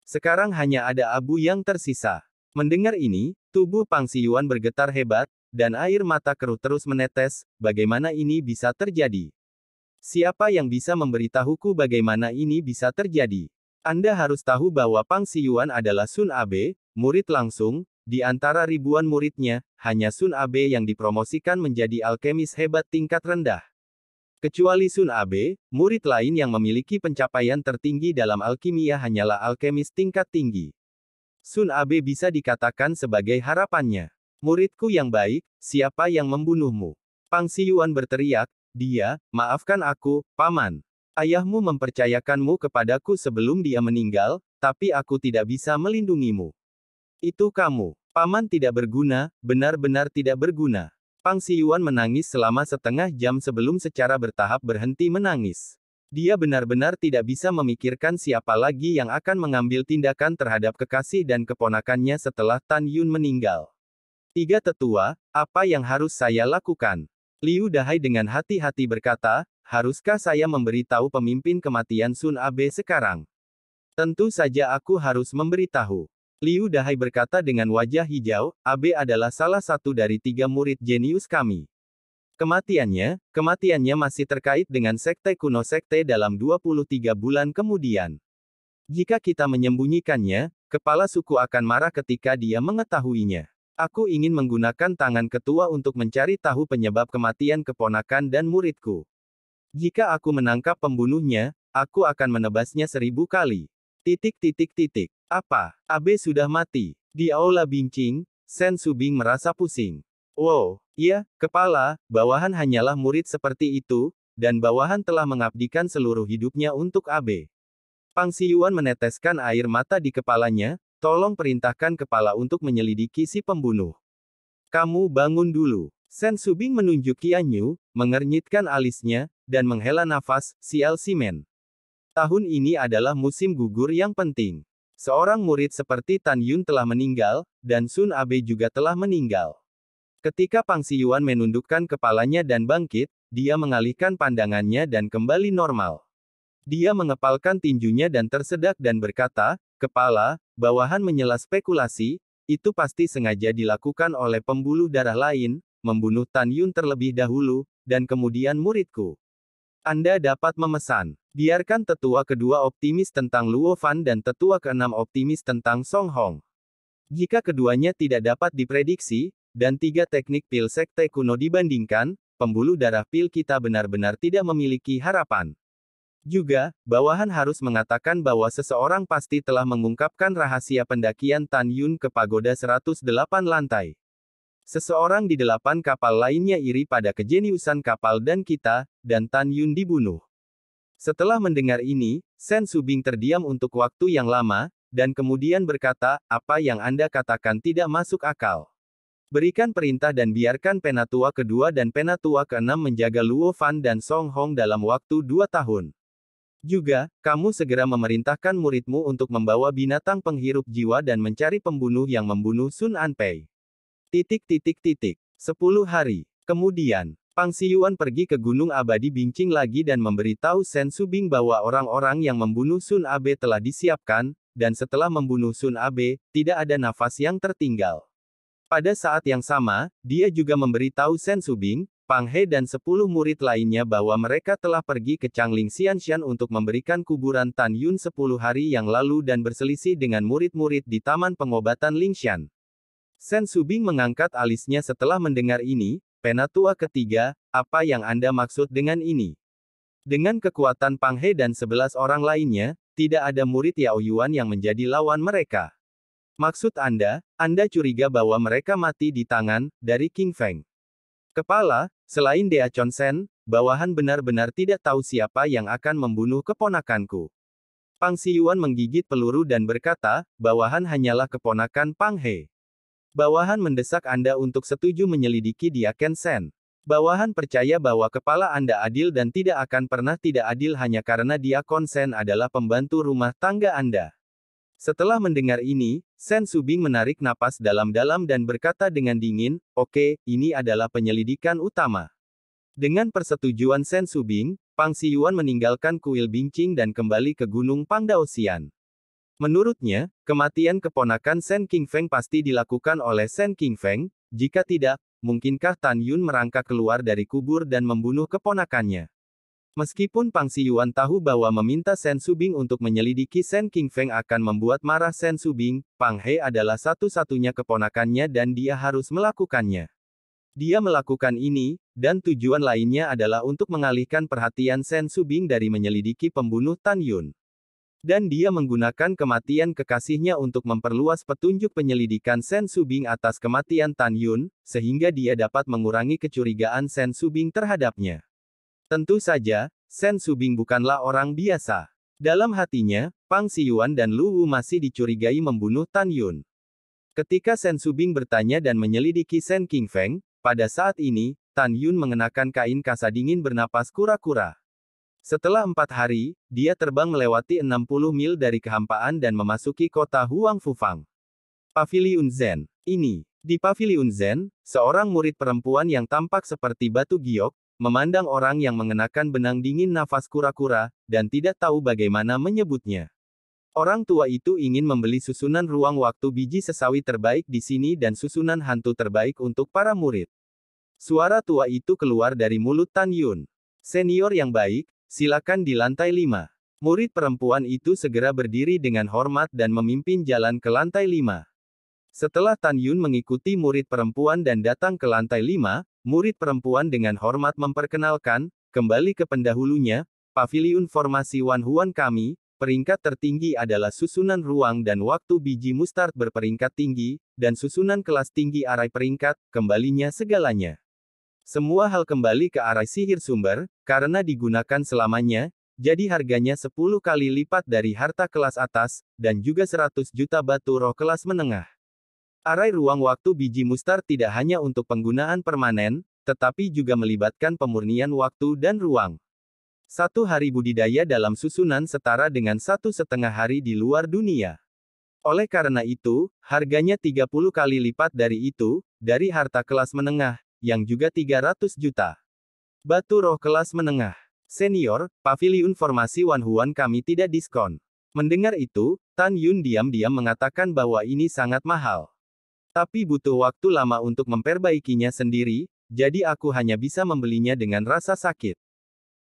Sekarang hanya ada abu yang tersisa. Mendengar ini, tubuh Pang Xiyuan bergetar hebat, dan air mata keruh terus menetes. Bagaimana ini bisa terjadi? Siapa yang bisa memberitahuku bagaimana ini bisa terjadi? Anda harus tahu bahwa Pang Xiyuan adalah Sun Abe, murid langsung. Di antara ribuan muridnya, hanya Sun Abe yang dipromosikan menjadi alkemis hebat tingkat rendah. Kecuali Sun Abe, murid lain yang memiliki pencapaian tertinggi dalam alkimia hanyalah alkemis tingkat tinggi. Sun Abe bisa dikatakan sebagai harapannya. Muridku yang baik, siapa yang membunuhmu? Pang Xiyuan berteriak, dia, maafkan aku, Paman. Ayahmu mempercayakanmu kepadaku sebelum dia meninggal, tapi aku tidak bisa melindungimu. Itu kamu. Paman tidak berguna, benar-benar tidak berguna. Pang Xiyuan menangis selama setengah jam sebelum secara bertahap berhenti menangis. Dia benar-benar tidak bisa memikirkan siapa lagi yang akan mengambil tindakan terhadap kekasih dan keponakannya setelah Tan Yun meninggal. 3 tetua, apa yang harus saya lakukan? Liu Dahai dengan hati-hati berkata, haruskah saya memberitahu pemimpin kematian Sun Abe sekarang? Tentu saja aku harus memberitahu. Liu Dahai berkata dengan wajah hijau, Abe adalah salah satu dari 3 murid jenius kami. Kematiannya masih terkait dengan sekte kuno sekte dalam 23 bulan kemudian. Jika kita menyembunyikannya, kepala suku akan marah ketika dia mengetahuinya. Aku ingin menggunakan tangan ketua untuk mencari tahu penyebab kematian keponakan dan muridku. Jika aku menangkap pembunuhnya, aku akan menebasnya 1000 kali. Apa? Abe sudah mati. Di aula Bingqing, Sen Subing merasa pusing. Wow, iya, kepala, bawahan hanyalah murid seperti itu, dan bawahan telah mengabdikan seluruh hidupnya untuk Abe. Pang Xiyuan meneteskan air mata di kepalanya, tolong perintahkan kepala untuk menyelidiki si pembunuh. Kamu bangun dulu. Sen Subing menunjuk Qianyu, mengernyitkan alisnya, dan menghela nafas, sial simen. Tahun ini adalah musim gugur yang penting. Seorang murid seperti Tan Yun telah meninggal, dan Sun Abe juga telah meninggal. Ketika Pang Xiyuan menundukkan kepalanya dan bangkit, dia mengalihkan pandangannya dan kembali normal. Dia mengepalkan tinjunya dan tersedak dan berkata, kepala, bawahan menyela spekulasi, itu pasti sengaja dilakukan oleh pembuluh darah lain, membunuh Tan Yun terlebih dahulu, dan kemudian muridku. Anda dapat memesan. Biarkan tetua kedua optimis tentang Luo Fan dan tetua keenam optimis tentang Song Hong. Jika keduanya tidak dapat diprediksi, dan 3 teknik pil sekte kuno dibandingkan, pembuluh darah pil kita benar-benar tidak memiliki harapan. Juga, bawahan harus mengatakan bahwa seseorang pasti telah mengungkapkan rahasia pendakian Tan Yun ke pagoda 108 lantai. Seseorang di 8 kapal lainnya iri pada kejeniusan kapal dan kita, dan Tan Yun dibunuh. Setelah mendengar ini, Sen Subing terdiam untuk waktu yang lama, dan kemudian berkata, apa yang Anda katakan tidak masuk akal. Berikan perintah dan biarkan Penatua kedua dan Penatua keenam menjaga Luo Fan dan Song Hong dalam waktu 2 tahun. Juga, kamu segera memerintahkan muridmu untuk membawa binatang penghirup jiwa dan mencari pembunuh yang membunuh Sun Anpei. 10 hari. Kemudian, Pang Siyuan pergi ke Gunung Abadi Bincing lagi dan memberitahu Sen Subing bahwa orang-orang yang membunuh Sun Abe telah disiapkan, dan setelah membunuh Sun Abe, tidak ada nafas yang tertinggal. Pada saat yang sama, dia juga memberitahu Sen Subing, Pang He dan 10 murid lainnya bahwa mereka telah pergi ke Changling Xianshan untuk memberikan kuburan Tan Yun 10 hari yang lalu dan berselisih dengan murid-murid di Taman Pengobatan Lingshan. Sen Subing mengangkat alisnya setelah mendengar ini, Penatua ketiga, apa yang Anda maksud dengan ini? Dengan kekuatan Pang He dan 11 orang lainnya, tidak ada murid Yao Yuan yang menjadi lawan mereka. Maksud Anda curiga bahwa mereka mati di tangan, dari King Feng. Kepala, selain Dea Chon Sen, bawahan benar-benar tidak tahu siapa yang akan membunuh keponakanku. Pang Siyuan menggigit peluru dan berkata, bawahan hanyalah keponakan Pang He. Bawahan mendesak Anda untuk setuju menyelidiki Dia Ken Sen. Bawahan percaya bahwa kepala Anda adil dan tidak akan pernah tidak adil hanya karena Dia Kon Sen adalah pembantu rumah tangga Anda. Setelah mendengar ini, Sen Subing menarik napas dalam-dalam dan berkata dengan dingin, oke, ini adalah penyelidikan utama. Dengan persetujuan Sen Subing, Pang Siyuan meninggalkan kuil Bincing dan kembali ke Gunung Pangdaosian. Menurutnya, kematian keponakan Sen King Feng pasti dilakukan oleh Sen King Feng, jika tidak, mungkinkah Tan Yun merangkak keluar dari kubur dan membunuh keponakannya? Meskipun Pang Siyuan tahu bahwa meminta Sen Subing untuk menyelidiki Sen King Feng akan membuat marah Sen Subing, Pang He adalah satu-satunya keponakannya dan dia harus melakukannya. Dia melakukan ini, dan tujuan lainnya adalah untuk mengalihkan perhatian Sen Subing dari menyelidiki pembunuh Tan Yun. Dan dia menggunakan kematian kekasihnya untuk memperluas petunjuk penyelidikan Sen Subing atas kematian Tan Yun, sehingga dia dapat mengurangi kecurigaan Sen Subing terhadapnya. Tentu saja, Sen Subing bukanlah orang biasa. Dalam hatinya, Pang Siyuan dan Lu Wu masih dicurigai membunuh Tan Yun. Ketika Sen Subing bertanya dan menyelidiki Sen King Feng, pada saat ini, Tan Yun mengenakan kain kasa dingin bernapas kura-kura. Setelah 4 hari, dia terbang melewati 60 mil dari kehampaan dan memasuki kota Huang Fufang. Paviliun Zen. Di Paviliun Zen, seorang murid perempuan yang tampak seperti batu giok, memandang orang yang mengenakan benang dingin nafas kura-kura, dan tidak tahu bagaimana menyebutnya. Orang tua itu ingin membeli susunan ruang waktu biji sesawi terbaik di sini dan susunan hantu terbaik untuk para murid. Suara tua itu keluar dari mulut Tan Yun. Senior yang baik, silakan di lantai 5. Murid perempuan itu segera berdiri dengan hormat dan memimpin jalan ke lantai 5. Setelah Tan Yun mengikuti murid perempuan dan datang ke lantai 5, murid perempuan dengan hormat memperkenalkan, kembali ke pendahulunya, Paviliun Formasi Wan Huan kami, peringkat tertinggi adalah susunan ruang dan waktu biji mustard berperingkat tinggi, dan susunan kelas tinggi arai peringkat, kembalinya segalanya. Semua hal kembali ke arai sihir sumber, karena digunakan selamanya, jadi harganya 10 kali lipat dari harta kelas atas, dan juga 100 juta batu roh kelas menengah. Arai ruang waktu biji mustard tidak hanya untuk penggunaan permanen, tetapi juga melibatkan pemurnian waktu dan ruang. 1 hari budidaya dalam susunan setara dengan 1,5 hari di luar dunia. Oleh karena itu, harganya 30 kali lipat dari itu, dari harta kelas menengah, yang juga 300 juta. Batu roh kelas menengah. Senior, Paviliun Formasi Wan Huan kami tidak diskon. Mendengar itu, Tan Yun diam-diam mengatakan bahwa ini sangat mahal. Tapi butuh waktu lama untuk memperbaikinya sendiri, jadi aku hanya bisa membelinya dengan rasa sakit.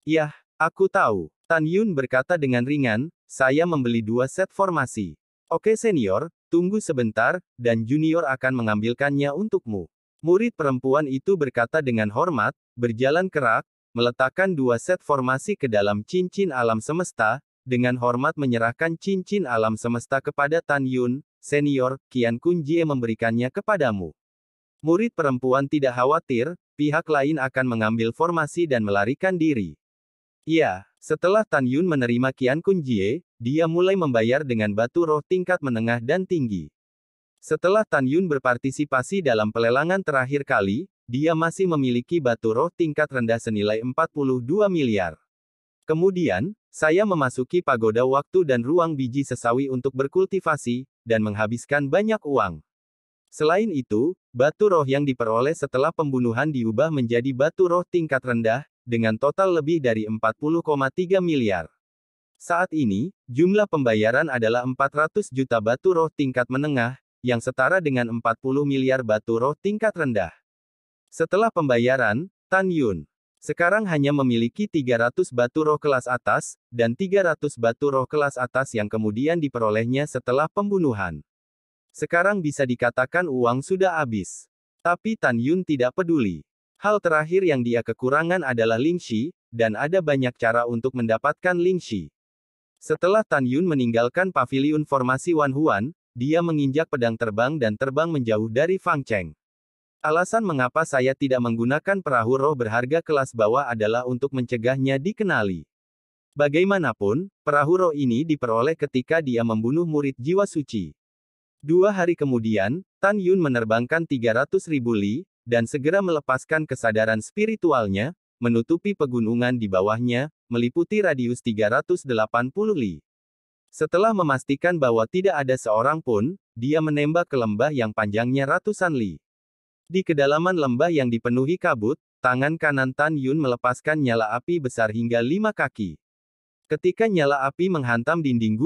Yah, aku tahu. Tan Yun berkata dengan ringan, saya membeli 2 set formasi. Oke senior, tunggu sebentar, dan junior akan mengambilkannya untukmu. Murid perempuan itu berkata dengan hormat, berjalan kerak, meletakkan 2 set formasi ke dalam cincin alam semesta, dengan hormat menyerahkan cincin alam semesta kepada Tan Yun, senior, Qian Kun Jie memberikannya kepadamu. Murid perempuan tidak khawatir, pihak lain akan mengambil formasi dan melarikan diri. Iya, setelah Tan Yun menerima Qian Kun Jie, dia mulai membayar dengan batu roh tingkat menengah dan tinggi. Setelah Tan Yun berpartisipasi dalam pelelangan terakhir kali, dia masih memiliki batu roh tingkat rendah senilai 42 miliar. Kemudian, saya memasuki pagoda waktu dan ruang biji sesawi untuk berkultivasi, dan menghabiskan banyak uang. Selain itu, batu roh yang diperoleh setelah pembunuhan diubah menjadi batu roh tingkat rendah, dengan total lebih dari 40,3 miliar. Saat ini, jumlah pembayaran adalah 400 juta batu roh tingkat menengah, yang setara dengan 40 miliar batu roh tingkat rendah. Setelah pembayaran, Tan Yun sekarang hanya memiliki 300 batu roh kelas atas, dan 300 batu roh kelas atas yang kemudian diperolehnya setelah pembunuhan. Sekarang bisa dikatakan uang sudah habis. Tapi Tan Yun tidak peduli. Hal terakhir yang dia kekurangan adalah Lingxi, dan ada banyak cara untuk mendapatkan Lingxi. Setelah Tan Yun meninggalkan paviliun formasi Wan Huan, dia menginjak pedang terbang dan terbang menjauh dari Fang Cheng. Alasan mengapa saya tidak menggunakan perahu roh berharga kelas bawah adalah untuk mencegahnya dikenali. Bagaimanapun, perahu roh ini diperoleh ketika dia membunuh murid jiwa suci. 2 hari kemudian, Tan Yun menerbangkan 300.000 li, dan segera melepaskan kesadaran spiritualnya, menutupi pegunungan di bawahnya, meliputi radius 380 li. Setelah memastikan bahwa tidak ada seorang pun, dia menembak ke lembah yang panjangnya ratusan li. Di kedalaman lembah yang dipenuhi kabut, tangan kanan Tan Yun melepaskan nyala api besar hingga 5 kaki. Ketika nyala api menghantam dinding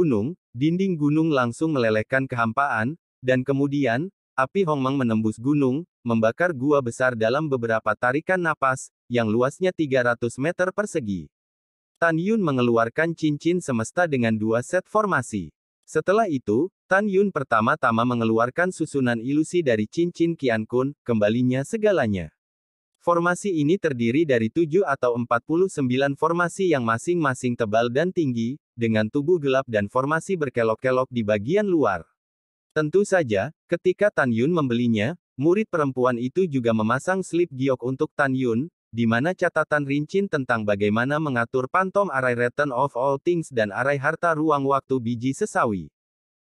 gunung langsung melelehkan kehampaan, dan kemudian, api Hongmeng menembus gunung, membakar gua besar dalam beberapa tarikan napas, yang luasnya 300 meter persegi. Tan Yun mengeluarkan cincin semesta dengan 2 set formasi. Setelah itu, Tan Yun pertama-tama mengeluarkan susunan ilusi dari cincin Qian Kun, kembalinya segalanya. Formasi ini terdiri dari 7 atau 49 formasi yang masing-masing tebal dan tinggi, dengan tubuh gelap dan formasi berkelok-kelok di bagian luar. Tentu saja, ketika Tan Yun membelinya, murid perempuan itu juga memasang slip giok untuk Tan Yun, di mana catatan rinci tentang bagaimana mengatur Phantom Array Return of All Things dan Array Harta Ruang Waktu Biji Sesawi.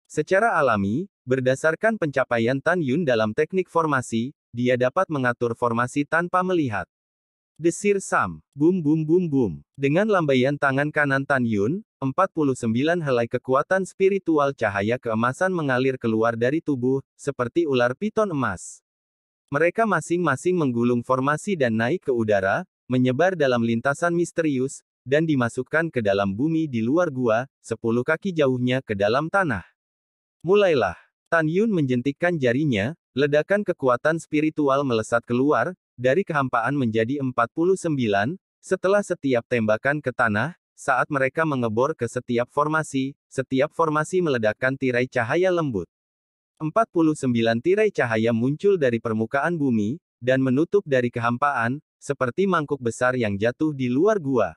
Secara alami, berdasarkan pencapaian Tan Yun dalam teknik formasi, dia dapat mengatur formasi tanpa melihat. Desir Sam. Boom boom boom boom. Dengan lambaian tangan kanan Tan Yun, 49 helai kekuatan spiritual cahaya keemasan mengalir keluar dari tubuh, seperti ular piton emas. Mereka masing-masing menggulung formasi dan naik ke udara, menyebar dalam lintasan misterius, dan dimasukkan ke dalam bumi di luar gua, 10 kaki jauhnya ke dalam tanah. Mulailah. Tan Yun menjentikkan jarinya, ledakan kekuatan spiritual melesat keluar, dari kehampaan menjadi 49, setelah setiap tembakan ke tanah, saat mereka mengebor ke setiap formasi meledakkan tirai cahaya lembut. 49 tirai cahaya muncul dari permukaan bumi, dan menutup dari kehampaan, seperti mangkuk besar yang jatuh di luar gua.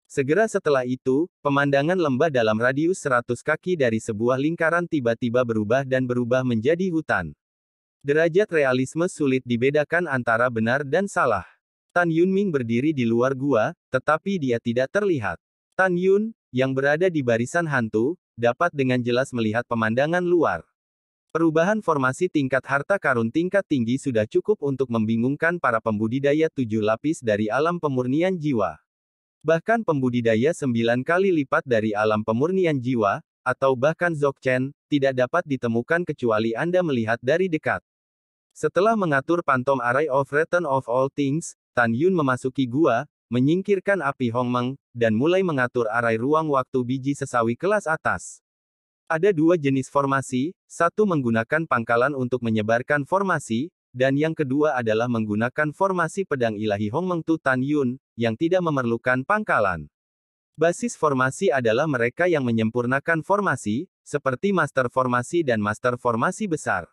Segera setelah itu, pemandangan lembah dalam radius 100 kaki dari sebuah lingkaran tiba-tiba berubah dan berubah menjadi hutan. Derajat realisme sulit dibedakan antara benar dan salah. Tan Yunming berdiri di luar gua, tetapi dia tidak terlihat. Tan Yun, yang berada di barisan hantu, dapat dengan jelas melihat pemandangan luar. Perubahan formasi tingkat harta karun tingkat tinggi sudah cukup untuk membingungkan para pembudidaya 7 lapis dari alam pemurnian jiwa. Bahkan pembudidaya 9 kali lipat dari alam pemurnian jiwa, atau bahkan Dzogchen, tidak dapat ditemukan kecuali Anda melihat dari dekat. Setelah mengatur Phantom Array of Return of All Things, Tan Yun memasuki gua, menyingkirkan api Hongmeng, dan mulai mengatur arai ruang waktu biji sesawi kelas atas. Ada 2 jenis formasi, satu menggunakan pangkalan untuk menyebarkan formasi, dan yang kedua adalah menggunakan formasi pedang ilahi Hongmeng Tu Tan Yun, yang tidak memerlukan pangkalan. Basis formasi adalah mereka yang menyempurnakan formasi, seperti master formasi dan master formasi besar.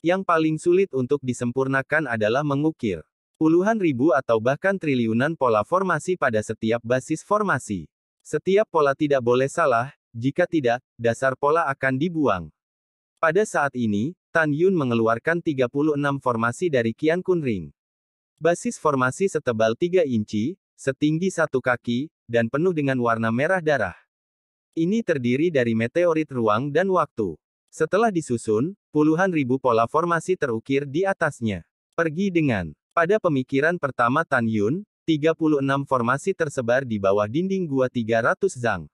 Yang paling sulit untuk disempurnakan adalah mengukir puluhan ribu atau bahkan triliunan pola formasi pada setiap basis formasi. Setiap pola tidak boleh salah, jika tidak, dasar pola akan dibuang. Pada saat ini, Tan Yun mengeluarkan 36 formasi dari Qiankun Ring. Basis formasi setebal 3 inci, setinggi 1 kaki, dan penuh dengan warna merah darah. Ini terdiri dari meteorit ruang dan waktu. Setelah disusun, puluhan ribu pola formasi terukir di atasnya. Pergi dengan. Pada pemikiran pertama Tan Yun, 36 formasi tersebar di bawah dinding gua 300 zang.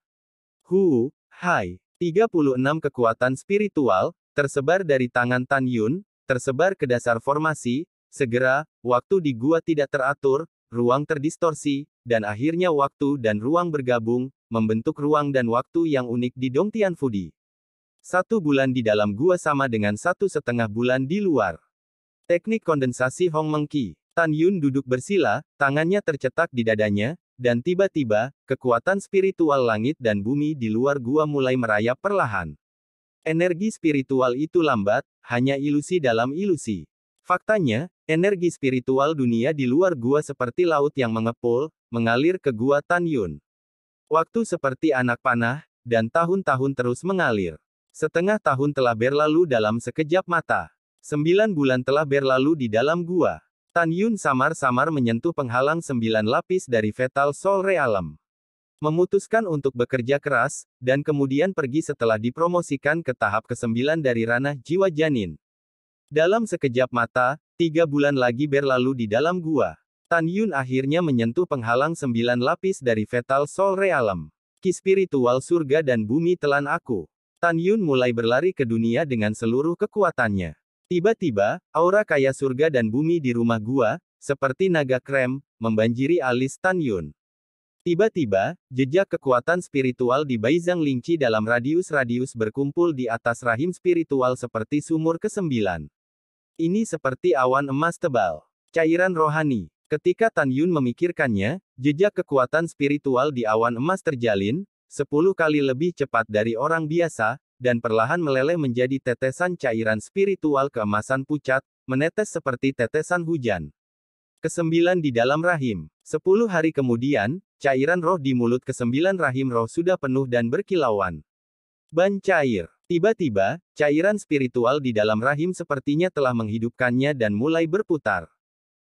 Hai. 36 kekuatan spiritual, tersebar dari tangan Tan Yun, tersebar ke dasar formasi. Segera, waktu di gua tidak teratur, ruang terdistorsi, dan akhirnya waktu dan ruang bergabung, membentuk ruang dan waktu yang unik di Dongtian Fudi. 1 bulan di dalam gua sama dengan 1,5 bulan di luar. Teknik kondensasi Hongmeng Qi. Tan Yun duduk bersila, tangannya tercetak di dadanya, dan tiba-tiba, kekuatan spiritual langit dan bumi di luar gua mulai merayap perlahan. Energi spiritual itu lambat, hanya ilusi dalam ilusi. Faktanya, energi spiritual dunia di luar gua seperti laut yang mengepul, mengalir ke gua Tan Yun. Waktu seperti anak panah, dan tahun-tahun terus mengalir. Setengah tahun telah berlalu dalam sekejap mata. 9 bulan telah berlalu di dalam gua. Tan Yun samar-samar menyentuh penghalang 9 lapis dari Fatal Soul Realm. Memutuskan untuk bekerja keras, dan kemudian pergi setelah dipromosikan ke tahap ke-9 dari ranah jiwa janin. Dalam sekejap mata, 3 bulan lagi berlalu di dalam gua. Tan Yun akhirnya menyentuh penghalang 9 lapis dari Fatal Soul Realm. Ki spiritual surga dan bumi telan aku. Tan Yun mulai berlari ke dunia dengan seluruh kekuatannya. Tiba-tiba, aura kaya surga dan bumi di rumah gua, seperti naga krem, membanjiri alis Tan Yun. Tiba-tiba, jejak kekuatan spiritual di Baizhang Lingqi dalam radius-radius berkumpul di atas rahim spiritual seperti sumur ke-9. Ini seperti awan emas tebal. Cairan rohani. Ketika Tan Yun memikirkannya, jejak kekuatan spiritual di awan emas terjalin, 10 kali lebih cepat dari orang biasa, dan perlahan meleleh menjadi tetesan cairan spiritual keemasan pucat, menetes seperti tetesan hujan. Ke-9 di dalam rahim. 10 hari kemudian, cairan roh di mulut ke-9 rahim roh sudah penuh dan berkilauan. Ban cair. Tiba-tiba, cairan spiritual di dalam rahim sepertinya telah menghidupkannya dan mulai berputar.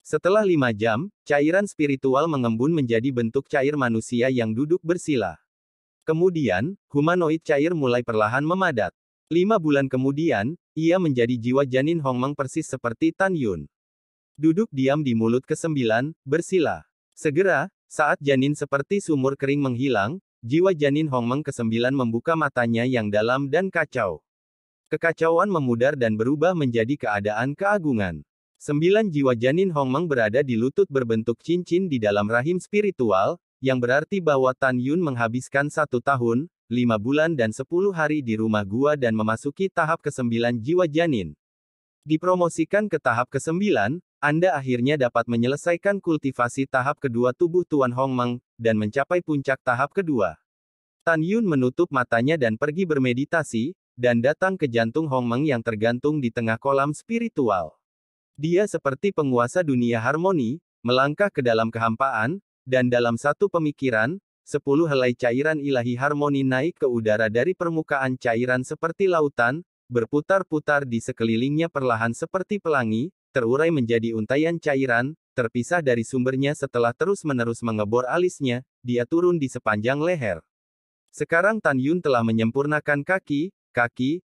Setelah 5 jam, cairan spiritual mengembun menjadi bentuk cair manusia yang duduk bersila. Kemudian, humanoid cair mulai perlahan memadat. 5 bulan kemudian, ia menjadi jiwa janin Hongmeng persis seperti Tan Yun. Duduk diam di mulut ke-9, bersila. Segera, saat janin seperti sumur kering menghilang, jiwa janin Hongmeng ke-9 membuka matanya yang dalam dan kacau. Kekacauan memudar dan berubah menjadi keadaan keagungan. 9 jiwa janin Hongmeng berada di lutut berbentuk cincin di dalam rahim spiritual, yang berarti bahwa Tan Yun menghabiskan 1 tahun, 5 bulan dan 10 hari di rumah gua dan memasuki tahap ke-9 jiwa janin. Dipromosikan ke tahap ke-9, Anda akhirnya dapat menyelesaikan kultivasi tahap kedua tubuh Tuan Hongmeng, dan mencapai puncak tahap kedua. Tan Yun menutup matanya dan pergi bermeditasi, dan datang ke jantung Hongmeng yang tergantung di tengah kolam spiritual. Dia seperti penguasa dunia harmoni, melangkah ke dalam kehampaan, dan dalam satu pemikiran, 10 helai cairan ilahi harmoni naik ke udara dari permukaan cairan seperti lautan, berputar-putar di sekelilingnya perlahan seperti pelangi, terurai menjadi untaian cairan, terpisah dari sumbernya setelah terus-menerus mengebor alisnya, dia turun di sepanjang leher. Sekarang Tan Yun telah menyempurnakan kaki,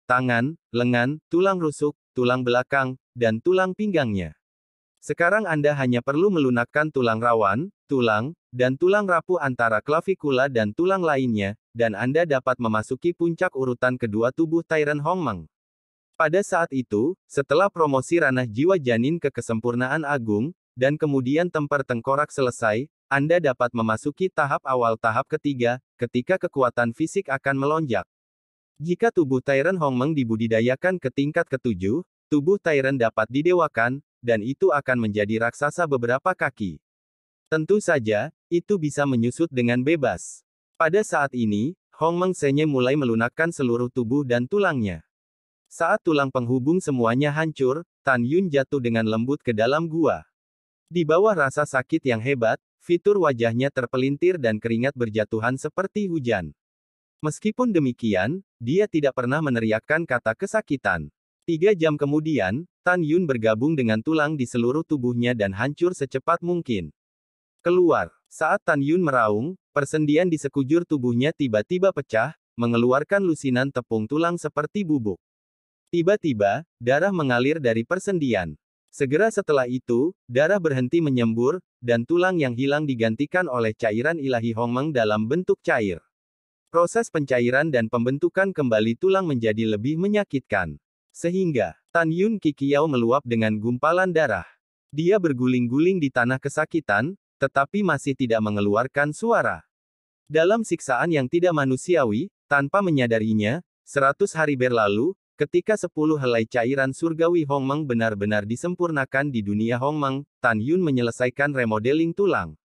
tangan, lengan, tulang rusuk, tulang belakang, dan tulang pinggangnya. Sekarang Anda hanya perlu melunakkan tulang rawan, tulang, dan tulang rapuh antara klavikula dan tulang lainnya, dan Anda dapat memasuki puncak urutan kedua tubuh Tyrant Hongmeng. Pada saat itu, setelah promosi ranah jiwa janin ke kesempurnaan agung, dan kemudian tempar tengkorak selesai, Anda dapat memasuki tahap awal tahap ketiga, ketika kekuatan fisik akan melonjak. Jika tubuh Tyrant Hongmeng dibudidayakan ke tingkat ke-7, tubuh Tyrant dapat didewakan, dan itu akan menjadi raksasa beberapa kaki. Tentu saja, itu bisa menyusut dengan bebas. Pada saat ini, Hongmeng Senye mulai melunakkan seluruh tubuh dan tulangnya. Saat tulang penghubung semuanya hancur, Tan Yun jatuh dengan lembut ke dalam gua. Di bawah rasa sakit yang hebat, fitur wajahnya terpelintir dan keringat berjatuhan seperti hujan. Meskipun demikian, dia tidak pernah meneriakkan kata kesakitan. 3 jam kemudian, Tan Yun bergabung dengan tulang di seluruh tubuhnya dan hancur secepat mungkin. Keluar. Saat Tan Yun meraung, persendian di sekujur tubuhnya tiba-tiba pecah, mengeluarkan lusinan tepung tulang seperti bubuk. Tiba-tiba, darah mengalir dari persendian. Segera setelah itu, darah berhenti menyembur, dan tulang yang hilang digantikan oleh cairan ilahi Hongmeng dalam bentuk cair. Proses pencairan dan pembentukan kembali tulang menjadi lebih menyakitkan. Sehingga, Tan Yun Kikiao meluap dengan gumpalan darah. Dia berguling-guling di tanah kesakitan, tetapi masih tidak mengeluarkan suara. Dalam siksaan yang tidak manusiawi, tanpa menyadarinya, 100 hari berlalu, ketika 10 helai cairan surgawi Hongmeng benar-benar disempurnakan di dunia Hongmeng, Tan Yun menyelesaikan remodeling tulang.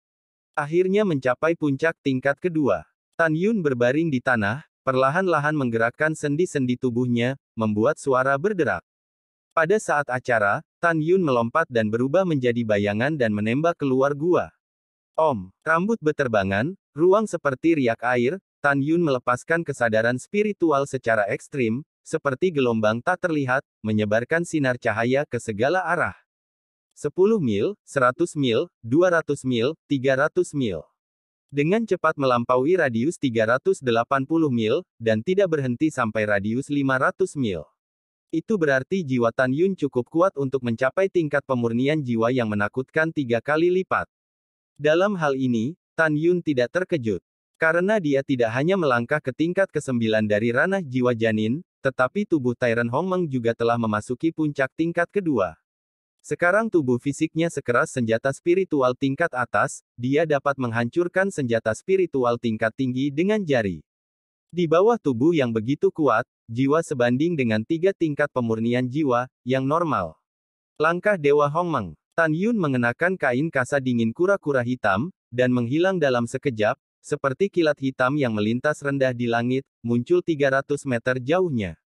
Akhirnya mencapai puncak tingkat kedua. Tan Yun berbaring di tanah, perlahan-lahan menggerakkan sendi-sendi tubuhnya, membuat suara berderak. Pada saat acara, Tan Yun melompat dan berubah menjadi bayangan dan menembak keluar gua. Om, rambut beterbangan, ruang seperti riak air, Tan Yun melepaskan kesadaran spiritual secara ekstrim, seperti gelombang tak terlihat, menyebarkan sinar cahaya ke segala arah. 10 mil, 100 mil, 200 mil, 300 mil. Dengan cepat melampaui radius 380 mil, dan tidak berhenti sampai radius 500 mil. Itu berarti jiwa Tan Yun cukup kuat untuk mencapai tingkat pemurnian jiwa yang menakutkan 3 kali lipat. Dalam hal ini, Tan Yun tidak terkejut. Karena dia tidak hanya melangkah ke tingkat ke-9 dari ranah jiwa janin, tetapi tubuh Tyrant Hongmeng juga telah memasuki puncak tingkat kedua. Sekarang tubuh fisiknya sekeras senjata spiritual tingkat atas, dia dapat menghancurkan senjata spiritual tingkat tinggi dengan jari. Di bawah tubuh yang begitu kuat, jiwa sebanding dengan 3 tingkat pemurnian jiwa, yang normal. Langkah Dewa Hongmeng. Tan Yun mengenakan kain kasa dingin kura-kura hitam, dan menghilang dalam sekejap, seperti kilat hitam yang melintas rendah di langit, muncul 300 meter jauhnya.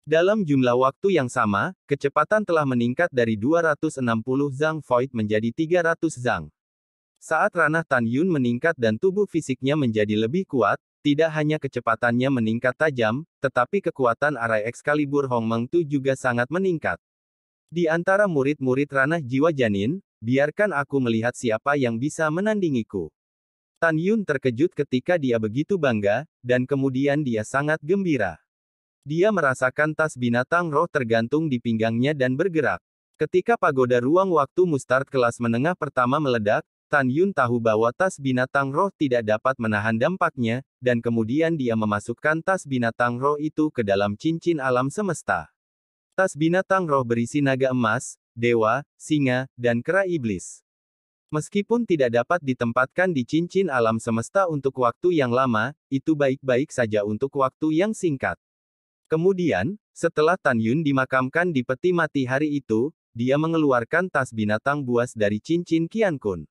Dalam jumlah waktu yang sama, kecepatan telah meningkat dari 260 zang void menjadi 300 zang. Saat ranah Tan Yun meningkat dan tubuh fisiknya menjadi lebih kuat, tidak hanya kecepatannya meningkat tajam, tetapi kekuatan arai Excalibur Hongmeng Tu juga sangat meningkat. Di antara murid-murid ranah jiwa janin, biarkan aku melihat siapa yang bisa menandingiku. Tan Yun terkejut ketika dia begitu bangga, dan kemudian dia sangat gembira. Dia merasakan tas binatang roh tergantung di pinggangnya dan bergerak. Ketika pagoda ruang waktu Mustard kelas menengah pertama meledak, Tan Yun tahu bahwa tas binatang roh tidak dapat menahan dampaknya, dan kemudian dia memasukkan tas binatang roh itu ke dalam cincin alam semesta. Tas binatang roh berisi naga emas, dewa, singa, dan kera iblis. Meskipun tidak dapat ditempatkan di cincin alam semesta untuk waktu yang lama, itu baik-baik saja untuk waktu yang singkat. Kemudian, setelah Tan Yun dimakamkan di peti mati hari itu, dia mengeluarkan tas binatang buas dari cincin Qian Kun.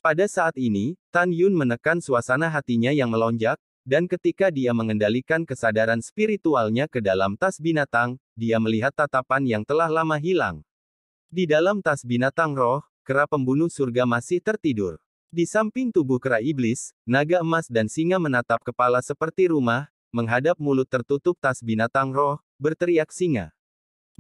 Pada saat ini, Tan Yun menekan suasana hatinya yang melonjak, dan ketika dia mengendalikan kesadaran spiritualnya ke dalam tas binatang, dia melihat tatapan yang telah lama hilang. Di dalam tas binatang roh, kera pembunuh surga masih tertidur. Di samping tubuh kera iblis, naga emas dan singa menatap kepala seperti rumah, menghadap mulut tertutup tas binatang roh, berteriak singa.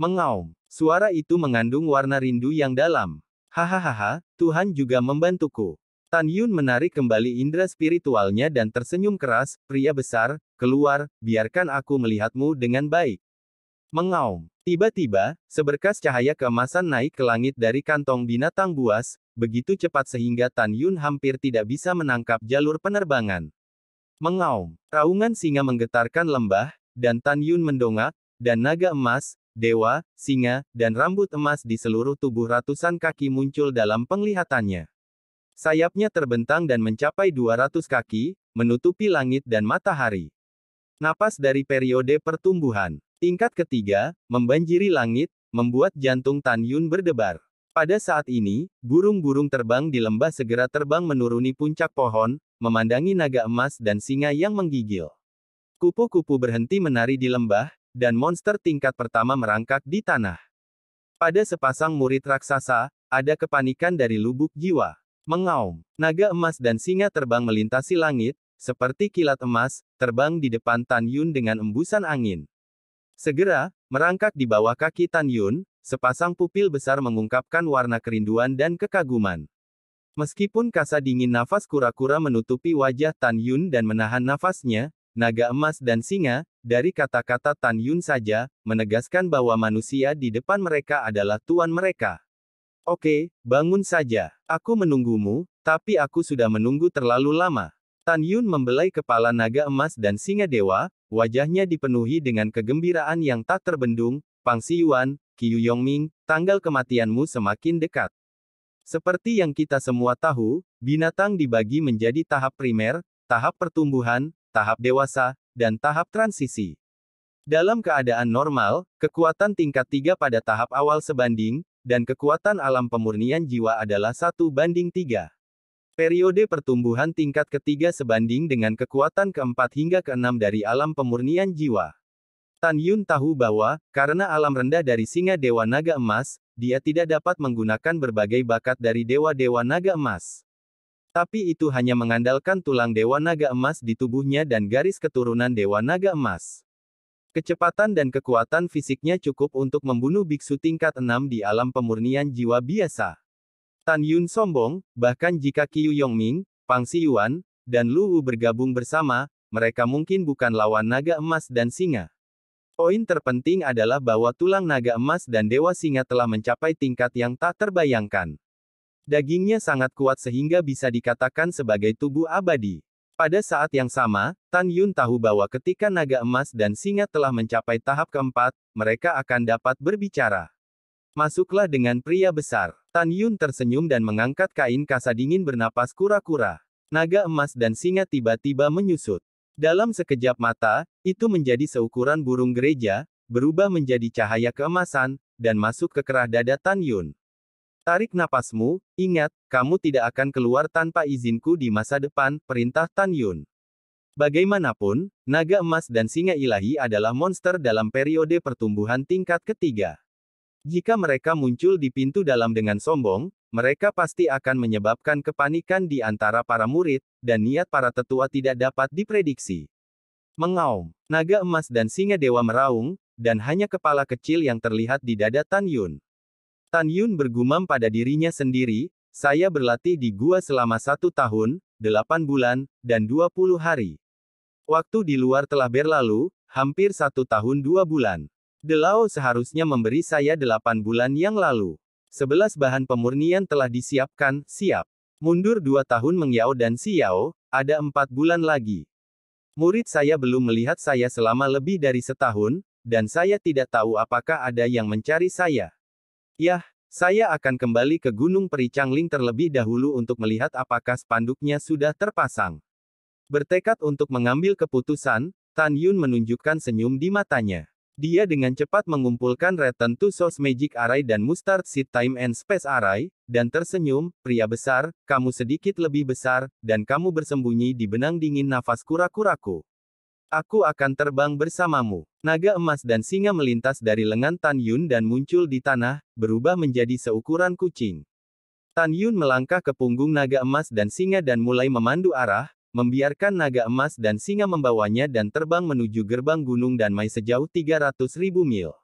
Mengaum. Suara itu mengandung warna rindu yang dalam. Hahaha, Tuhan juga membantuku. Tan Yun menarik kembali indera spiritualnya dan tersenyum keras, pria besar, keluar, biarkan aku melihatmu dengan baik. Mengaum. Tiba-tiba, seberkas cahaya keemasan naik ke langit dari kantong binatang buas, begitu cepat sehingga Tan Yun hampir tidak bisa menangkap jalur penerbangan. Mengaum. Raungan singa menggetarkan lembah, dan Tan Yun mendongak, dan naga emas, dewa, singa, dan rambut emas di seluruh tubuh ratusan kaki muncul dalam penglihatannya. Sayapnya terbentang dan mencapai 200 kaki, menutupi langit dan matahari. Napas dari periode pertumbuhan. Tingkat ketiga, membanjiri langit, membuat jantung Tan Yun berdebar. Pada saat ini, burung-burung terbang di lembah segera terbang menuruni puncak pohon, memandangi naga emas dan singa yang menggigil. Kupu-kupu berhenti menari di lembah, dan monster tingkat pertama merangkak di tanah. Pada sepasang murid raksasa, ada kepanikan dari lubuk jiwa. Mengaum, naga emas dan singa terbang melintasi langit, seperti kilat emas, terbang di depan Tan Yun dengan embusan angin. Segera, merangkak di bawah kaki Tan Yun, sepasang pupil besar mengungkapkan warna kerinduan dan kekaguman. Meskipun kasa dingin nafas kura-kura menutupi wajah Tan Yun dan menahan nafasnya, naga emas dan singa, dari kata-kata Tan Yun saja, menegaskan bahwa manusia di depan mereka adalah tuan mereka. Oke, bangun saja. Aku menunggumu, tapi aku sudah menunggu terlalu lama. Tan Yun membelai kepala naga emas dan singa dewa, wajahnya dipenuhi dengan kegembiraan yang tak terbendung. Pang Siyuan, Qiu Yongming, tanggal kematianmu semakin dekat. Seperti yang kita semua tahu, binatang dibagi menjadi tahap primer, tahap pertumbuhan, tahap dewasa, dan tahap transisi. Dalam keadaan normal, kekuatan tingkat 3 pada tahap awal sebanding, dan kekuatan alam pemurnian jiwa adalah 1:3. Periode pertumbuhan tingkat ketiga sebanding dengan kekuatan keempat hingga keenam dari alam pemurnian jiwa. Tan Yun tahu bahwa, karena alam rendah dari singa Dewa Naga Emas, dia tidak dapat menggunakan berbagai bakat dari Dewa-Dewa Naga Emas. Tapi itu hanya mengandalkan tulang Dewa Naga Emas di tubuhnya dan garis keturunan Dewa Naga Emas. Kecepatan dan kekuatan fisiknya cukup untuk membunuh biksu tingkat 6 di alam pemurnian jiwa biasa. Tan Yun sombong, bahkan jika Qiu Yongming, Pang Siyuan, dan Lu Wu bergabung bersama, mereka mungkin bukan lawan naga emas dan singa. Poin terpenting adalah bahwa tulang naga emas dan dewa singa telah mencapai tingkat yang tak terbayangkan. Dagingnya sangat kuat sehingga bisa dikatakan sebagai tubuh abadi. Pada saat yang sama, Tan Yun tahu bahwa ketika naga emas dan singa telah mencapai tahap keempat, mereka akan dapat berbicara. Masuklah dengan pria besar. Tan Yun tersenyum dan mengangkat kain kasa dingin bernapas kura-kura. Naga emas dan singa tiba-tiba menyusut. Dalam sekejap mata, itu menjadi seukuran burung gereja, berubah menjadi cahaya keemasan, dan masuk ke kerah dada Tan Yun. Tarik napasmu, ingat, kamu tidak akan keluar tanpa izinku di masa depan, perintah Tan Yun. Bagaimanapun, naga emas dan singa ilahi adalah monster dalam periode pertumbuhan tingkat ketiga. Jika mereka muncul di pintu dalam dengan sombong, mereka pasti akan menyebabkan kepanikan di antara para murid, dan niat para tetua tidak dapat diprediksi. Mengaum, naga emas dan singa dewa meraung, dan hanya kepala kecil yang terlihat di dada Tan Yun. Tan Yun bergumam pada dirinya sendiri, saya berlatih di gua selama 1 tahun, 8 bulan, dan 20 hari. Waktu di luar telah berlalu, hampir 1 tahun 2 bulan. Delao seharusnya memberi saya 8 bulan yang lalu. 11 bahan pemurnian telah disiapkan, siap. Mundur 2 tahun Mengyao dan Xiao, ada 4 bulan lagi. Murid saya belum melihat saya selama lebih dari setahun, dan saya tidak tahu apakah ada yang mencari saya. Yah, saya akan kembali ke Gunung Peri Changling terlebih dahulu untuk melihat apakah spanduknya sudah terpasang. Bertekad untuk mengambil keputusan, Tan Yun menunjukkan senyum di matanya. Dia dengan cepat mengumpulkan Return to Source Magic Array dan Mustard Seed Time and Space Array, dan tersenyum, pria besar, kamu sedikit lebih besar, dan kamu bersembunyi di benang dingin nafas kura-kuraku. Aku akan terbang bersamamu. Naga emas dan singa melintas dari lengan Tan Yun dan muncul di tanah, berubah menjadi seukuran kucing. Tan Yun melangkah ke punggung naga emas dan singa dan mulai memandu arah, membiarkan naga emas dan singa membawanya dan terbang menuju gerbang gunung Danmai sejauh 300.000 mil.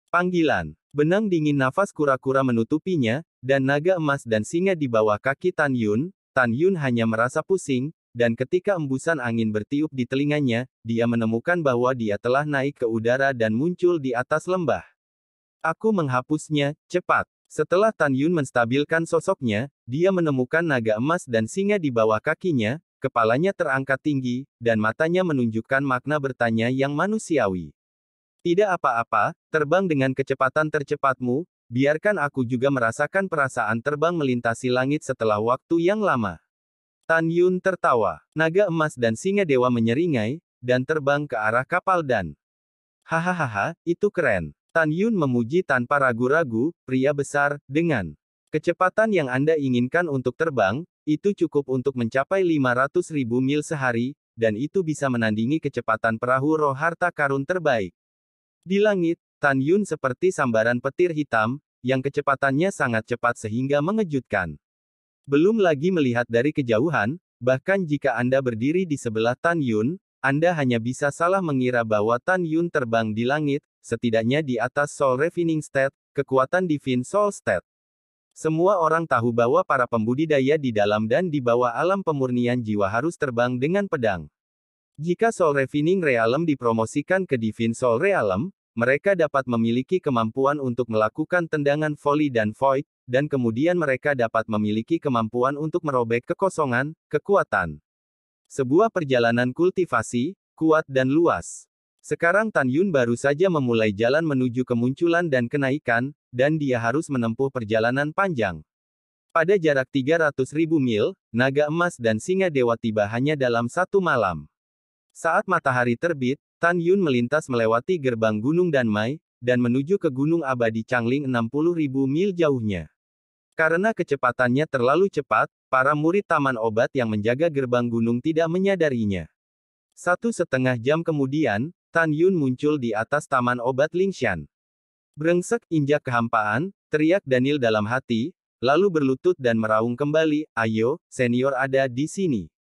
Panggilan. Benang dingin nafas kura-kura menutupinya, dan naga emas dan singa di bawah kaki Tan Yun hanya merasa pusing, dan ketika embusan angin bertiup di telinganya, dia menemukan bahwa dia telah naik ke udara dan muncul di atas lembah. Aku menghapusnya, cepat. Setelah Tan Yun menstabilkan sosoknya, dia menemukan naga emas dan singa di bawah kakinya. Kepalanya terangkat tinggi, dan matanya menunjukkan makna bertanya yang manusiawi. Tidak apa-apa, terbang dengan kecepatan tercepatmu, biarkan aku juga merasakan perasaan terbang melintasi langit setelah waktu yang lama. Tan Yun tertawa. Naga emas dan singa dewa menyeringai, dan terbang ke arah kapal dan. Hahaha, itu keren. Tan Yun memuji tanpa ragu-ragu, pria besar, dengan kecepatan yang Anda inginkan untuk terbang, itu cukup untuk mencapai 500.000 mil sehari, dan itu bisa menandingi kecepatan perahu roh harta karun terbaik. Di langit, Tan Yun seperti sambaran petir hitam, yang kecepatannya sangat cepat sehingga mengejutkan. Belum lagi melihat dari kejauhan, bahkan jika Anda berdiri di sebelah Tan Yun, Anda hanya bisa salah mengira bahwa Tan Yun terbang di langit, setidaknya di atas Soul Refining State, kekuatan Divine Soul State. Semua orang tahu bahwa para pembudidaya di dalam dan di bawah alam pemurnian jiwa harus terbang dengan pedang. Jika Soul Refining Realm dipromosikan ke Divine Soul Realm, mereka dapat memiliki kemampuan untuk melakukan tendangan volley dan void, dan kemudian mereka dapat memiliki kemampuan untuk merobek kekosongan, kekuatan. Sebuah perjalanan kultivasi, kuat dan luas. Sekarang Tan Yun baru saja memulai jalan menuju kemunculan dan kenaikan, dan dia harus menempuh perjalanan panjang. Pada jarak 300.000 mil, naga emas dan singa dewa tiba hanya dalam satu malam. Saat matahari terbit, Tan Yun melintas melewati gerbang Gunung Danmai, dan menuju ke Gunung Abadi Changling 60.000 mil jauhnya. Karena kecepatannya terlalu cepat, para murid taman obat yang menjaga gerbang gunung tidak menyadarinya. 1,5 jam kemudian, Tan Yun muncul di atas taman obat Lingshan. Brengsek, injak kehampaan, teriak Daniel dalam hati, lalu berlutut dan meraung kembali, ayo, senior ada di sini.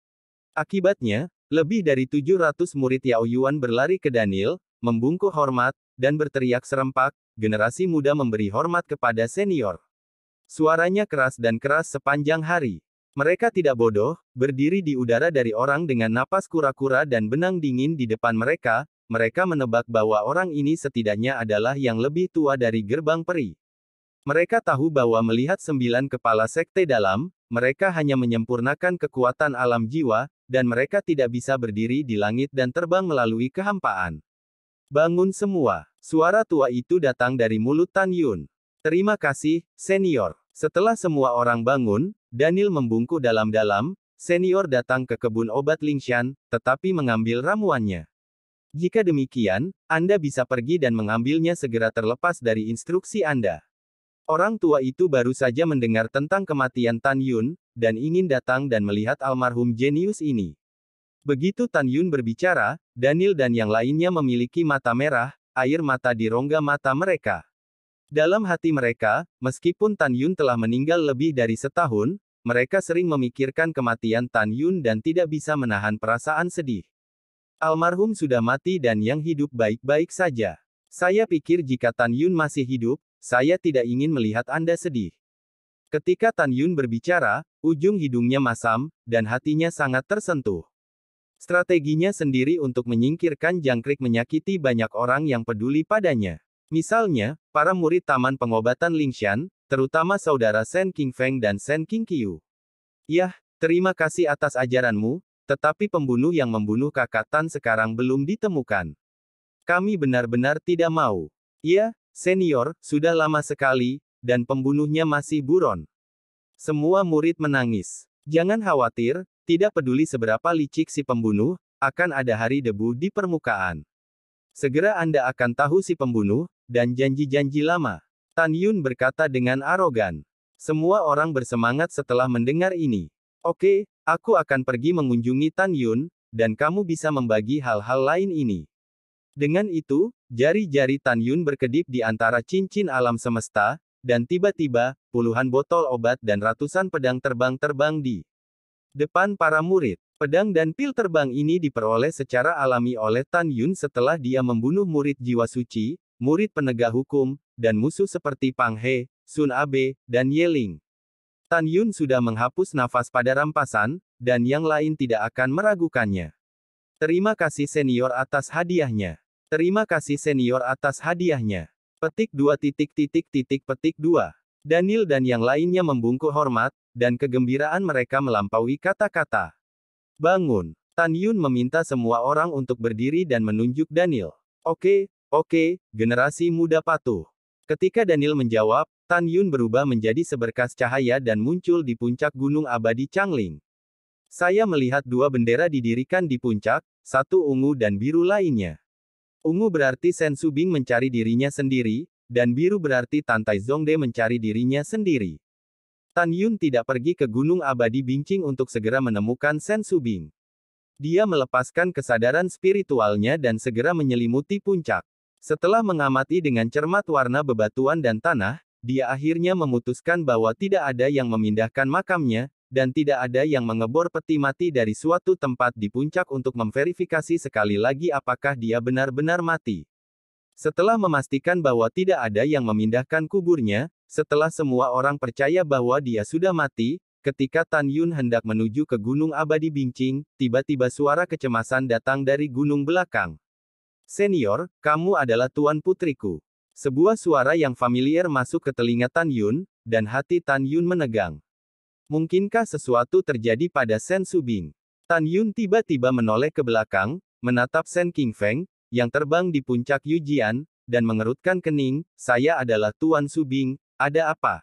Akibatnya, lebih dari 700 murid Yao Yuan berlari ke Daniel, membungkuk hormat, dan berteriak serempak, generasi muda memberi hormat kepada senior. Suaranya keras dan keras sepanjang hari. Mereka tidak bodoh, berdiri di udara dari orang dengan napas kura-kura dan benang dingin di depan mereka, mereka menebak bahwa orang ini setidaknya adalah yang lebih tua dari gerbang peri. Mereka tahu bahwa melihat 9 kepala sekte dalam, mereka hanya menyempurnakan kekuatan alam jiwa, dan mereka tidak bisa berdiri di langit dan terbang melalui kehampaan. Bangun semua. Suara tua itu datang dari mulut Tan Yun. Terima kasih, senior. Setelah semua orang bangun, Daniel membungkuk dalam-dalam, senior datang ke kebun obat Lingshan, tetapi mengambil ramuannya. Jika demikian, Anda bisa pergi dan mengambilnya segera terlepas dari instruksi Anda. Orang tua itu baru saja mendengar tentang kematian Tan Yun, dan ingin datang dan melihat almarhum jenius ini. Begitu Tan Yun berbicara, Daniel dan yang lainnya memiliki mata merah, air mata di rongga mata mereka. Dalam hati mereka, meskipun Tan Yun telah meninggal lebih dari setahun, mereka sering memikirkan kematian Tan Yun dan tidak bisa menahan perasaan sedih. Almarhum sudah mati dan yang hidup baik-baik saja. Saya pikir jika Tan Yun masih hidup, saya tidak ingin melihat Anda sedih. Ketika Tan Yun berbicara, ujung hidungnya masam, dan hatinya sangat tersentuh. Strateginya sendiri untuk menyingkirkan jangkrik menyakiti banyak orang yang peduli padanya. Misalnya, para murid Taman Pengobatan Lingshan, terutama saudara Shen Qingfeng dan Shen Qingqiu. Yah, terima kasih atas ajaranmu, tetapi pembunuh yang membunuh kakak Tan sekarang belum ditemukan. Kami benar-benar tidak mau. Iya, senior, sudah lama sekali, dan pembunuhnya masih buron. Semua murid menangis. Jangan khawatir, tidak peduli seberapa licik si pembunuh, akan ada hari debu di permukaan. Segera Anda akan tahu si pembunuh, dan janji-janji lama. Tan Yun berkata dengan arogan. Semua orang bersemangat setelah mendengar ini. Oke, aku akan pergi mengunjungi Tan Yun, dan kamu bisa membagi hal-hal lain ini. Dengan itu, jari-jari Tan Yun berkedip di antara cincin alam semesta, dan tiba-tiba, puluhan botol obat dan ratusan pedang terbang-terbang di depan para murid. Pedang dan pil terbang ini diperoleh secara alami oleh Tan Yun setelah dia membunuh murid jiwa suci, murid penegak hukum, dan musuh seperti Pang He, Sun Abe, dan Ye Ling. Tan Yun sudah menghapus nafas pada rampasan, dan yang lain tidak akan meragukannya. Terima kasih senior atas hadiahnya. Terima kasih senior atas hadiahnya. Petik 2 petik 2. Daniel dan yang lainnya membungkuk hormat, dan kegembiraan mereka melampaui kata-kata. Bangun. Tan Yun meminta semua orang untuk berdiri dan menunjuk Daniel. Oke, generasi muda patuh. Ketika Daniel menjawab, Tan Yun berubah menjadi seberkas cahaya dan muncul di puncak Gunung Abadi Changling. Saya melihat 2 bendera didirikan di puncak, satu ungu dan biru lainnya. Ungu berarti Shen Subing mencari dirinya sendiri, dan biru berarti Tantai Zongde mencari dirinya sendiri. Tan Yun tidak pergi ke Gunung Abadi Bingqing untuk segera menemukan Shen Subing. Dia melepaskan kesadaran spiritualnya dan segera menyelimuti puncak. Setelah mengamati dengan cermat warna bebatuan dan tanah, dia akhirnya memutuskan bahwa tidak ada yang memindahkan makamnya, dan tidak ada yang mengebor peti mati dari suatu tempat di puncak untuk memverifikasi sekali lagi apakah dia benar-benar mati. Setelah memastikan bahwa tidak ada yang memindahkan kuburnya, setelah semua orang percaya bahwa dia sudah mati, ketika Tan Yun hendak menuju ke Gunung Abadi Bincing, tiba-tiba suara kecemasan datang dari gunung belakang. "Senior, kamu adalah tuan putriku." Sebuah suara yang familiar masuk ke telinga Tan Yun, dan hati Tan Yun menegang. Mungkinkah sesuatu terjadi pada Sen Subing? Tan Yun tiba-tiba menoleh ke belakang, menatap Sen Qingfeng, yang terbang di puncak Yujian, dan mengerutkan kening. "Saya adalah Tuan Subing, ada apa?"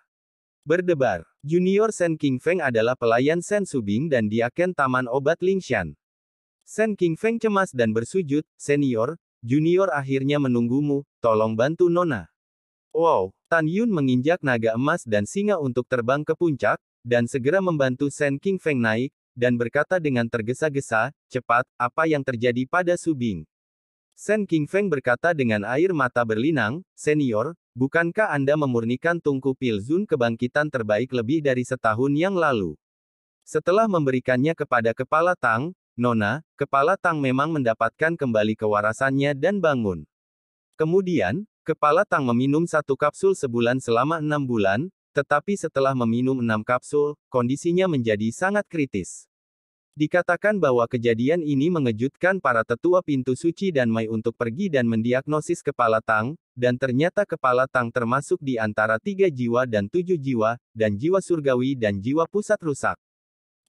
Berdebar. Junior Sen Qingfeng adalah pelayan Sen Subing dan diaken Taman Obat Lingshan. Sen Qingfeng cemas dan bersujud, "Senior, Junior akhirnya menunggumu, tolong bantu Nona." Wow, Tan Yun menginjak naga emas dan singa untuk terbang ke puncak, dan segera membantu Sen Qingfeng naik, dan berkata dengan tergesa-gesa, "Cepat, apa yang terjadi pada Subing?" Sen Qingfeng berkata dengan air mata berlinang, "Senior, bukankah Anda memurnikan tungku pil Zun kebangkitan terbaik lebih dari setahun yang lalu? Setelah memberikannya kepada Kepala Tang, Nona, Kepala Tang memang mendapatkan kembali kewarasannya dan bangun. Kemudian, Kepala Tang meminum 1 kapsul sebulan selama 6 bulan, tetapi setelah meminum 6 kapsul, kondisinya menjadi sangat kritis." Dikatakan bahwa kejadian ini mengejutkan para tetua pintu suci dan Mai untuk pergi dan mendiagnosis Kepala Tang, dan ternyata Kepala Tang termasuk di antara 3 jiwa dan 7 jiwa, dan jiwa surgawi dan jiwa pusat rusak.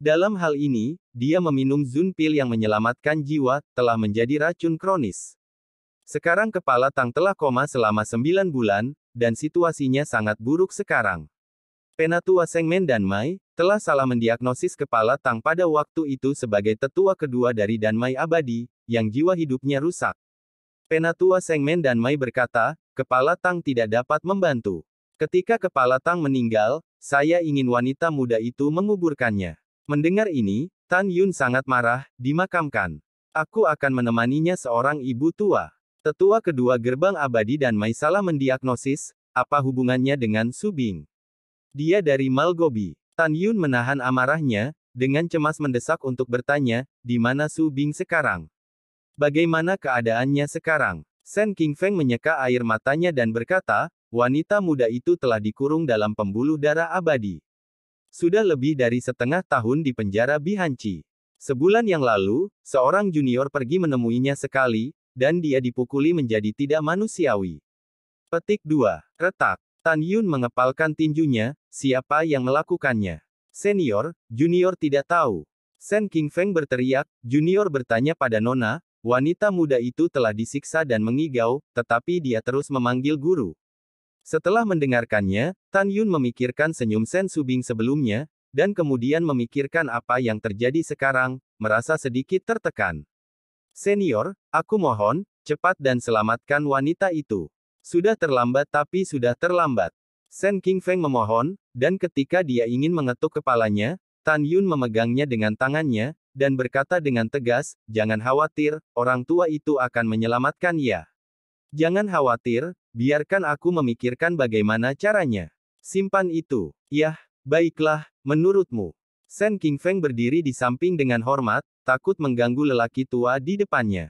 Dalam hal ini, dia meminum Zun Pil yang menyelamatkan jiwa, telah menjadi racun kronis. Sekarang Kepala Tang telah koma selama 9 bulan, dan situasinya sangat buruk sekarang. Penatua Sengmen dan Mai, telah salah mendiagnosis Kepala Tang pada waktu itu sebagai tetua kedua dari Danmai Abadi, yang jiwa hidupnya rusak. Penatua Sengmen dan Mai berkata, "Kepala Tang tidak dapat membantu. Ketika Kepala Tang meninggal, saya ingin wanita muda itu menguburkannya." Mendengar ini, Tan Yun sangat marah, "Dimakamkan. Aku akan menemaninya seorang ibu tua." Tetua kedua gerbang abadi dan Mai salah mendiagnosis, apa hubungannya dengan Subing? Dia dari Malgobi. Tan Yun menahan amarahnya, dengan cemas mendesak untuk bertanya, "Di mana Subing sekarang? Bagaimana keadaannya sekarang?" Sen Qingfeng menyeka air matanya dan berkata, "Wanita muda itu telah dikurung dalam pembuluh darah abadi. Sudah lebih dari setengah tahun di penjara Bihanci. Sebulan yang lalu, seorang junior pergi menemuinya sekali, dan dia dipukuli menjadi tidak manusiawi." Petik 2. Retak. Tan Yun mengepalkan tinjunya, "Siapa yang melakukannya?" "Senior, Junior tidak tahu." Sen Qingfeng berteriak, "Junior bertanya pada Nona, wanita muda itu telah disiksa dan mengigau, tetapi dia terus memanggil guru." Setelah mendengarkannya, Tan Yun memikirkan senyum Sen Subing sebelumnya, dan kemudian memikirkan apa yang terjadi sekarang, merasa sedikit tertekan. "Senior, aku mohon, cepat dan selamatkan wanita itu. Sudah terlambat tapi sudah terlambat." Sen Qingfeng memohon, dan ketika dia ingin mengetuk kepalanya, Tan Yun memegangnya dengan tangannya, dan berkata dengan tegas, "Jangan khawatir, orang tua itu akan menyelamatkan ya. Jangan khawatir, biarkan aku memikirkan bagaimana caranya. Simpan itu." "Yah, baiklah, menurutmu." Sen Qingfeng berdiri di samping dengan hormat, takut mengganggu lelaki tua di depannya.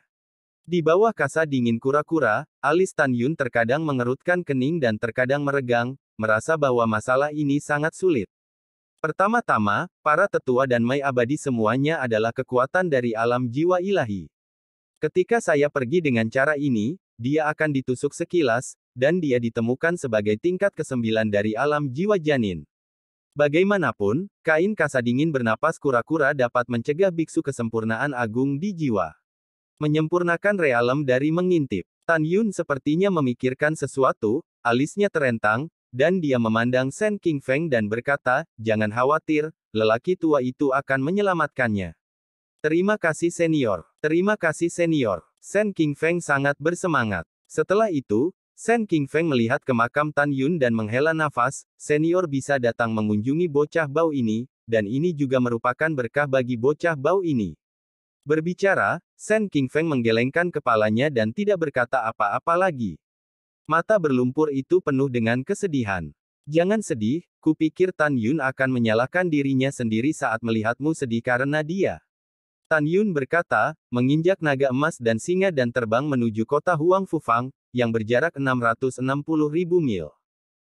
Di bawah kasa dingin kura-kura, alis Tan Yun terkadang mengerutkan kening dan terkadang meregang, merasa bahwa masalah ini sangat sulit. Pertama-tama, para tetua dan Mai abadi semuanya adalah kekuatan dari alam jiwa ilahi. Ketika saya pergi dengan cara ini, dia akan ditusuk sekilas, dan dia ditemukan sebagai tingkat ke-9 dari alam jiwa janin. Bagaimanapun, kain kasa dingin bernapas kura-kura dapat mencegah biksu kesempurnaan agung di jiwa. Menyempurnakan realem dari mengintip. Tan Yun sepertinya memikirkan sesuatu, alisnya terentang, dan dia memandang Sen Qingfeng dan berkata, "Jangan khawatir, lelaki tua itu akan menyelamatkannya." "Terima kasih senior. Terima kasih senior." Sen Qingfeng sangat bersemangat. Setelah itu, Sen Qingfeng melihat ke makam Tan Yun dan menghela nafas, "Senior bisa datang mengunjungi bocah bau ini, dan ini juga merupakan berkah bagi bocah bau ini." Berbicara, Shen Qingfeng menggelengkan kepalanya dan tidak berkata apa-apa lagi. Mata berlumpur itu penuh dengan kesedihan. Jangan sedih, kupikir Tan Yun akan menyalahkan dirinya sendiri saat melihatmu sedih karena dia. Tan Yun berkata, menginjak naga emas dan singa dan terbang menuju kota Huang Fufang, yang berjarak 660.000 mil.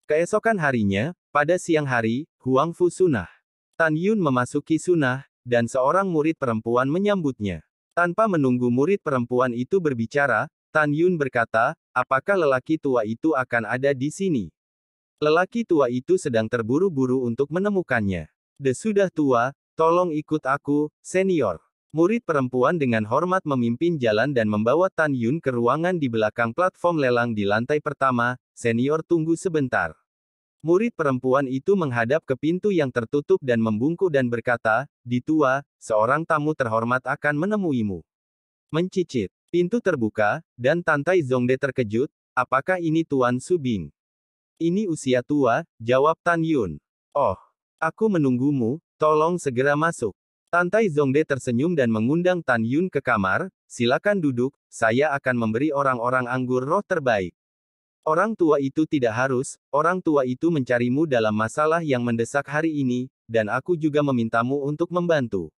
Keesokan harinya, pada siang hari, Huang Fu sunah. Tan Yun memasuki sunah, dan seorang murid perempuan menyambutnya. Tanpa menunggu murid perempuan itu berbicara, Tan Yun berkata, apakah lelaki tua itu akan ada di sini? Lelaki tua itu sedang terburu-buru untuk menemukannya. Sudah tua, tolong ikut aku, senior. Murid perempuan dengan hormat memimpin jalan dan membawa Tan Yun ke ruangan di belakang platform lelang di lantai pertama. Senior tunggu sebentar. Murid perempuan itu menghadap ke pintu yang tertutup dan membungkuk dan berkata, "Di tua, seorang tamu terhormat akan menemuimu." Mencicit. Pintu terbuka, dan Tantai Zongde terkejut, apakah ini Tuan Subing? Ini usia tua, jawab Tan Yun. Oh, aku menunggumu, tolong segera masuk. Tantai Zongde tersenyum dan mengundang Tan Yun ke kamar, silakan duduk, saya akan memberi orang-orang anggur roh terbaik. Orang tua itu tidak harus, orang tua itu mencarimu dalam masalah yang mendesak hari ini, dan aku juga memintamu untuk membantu.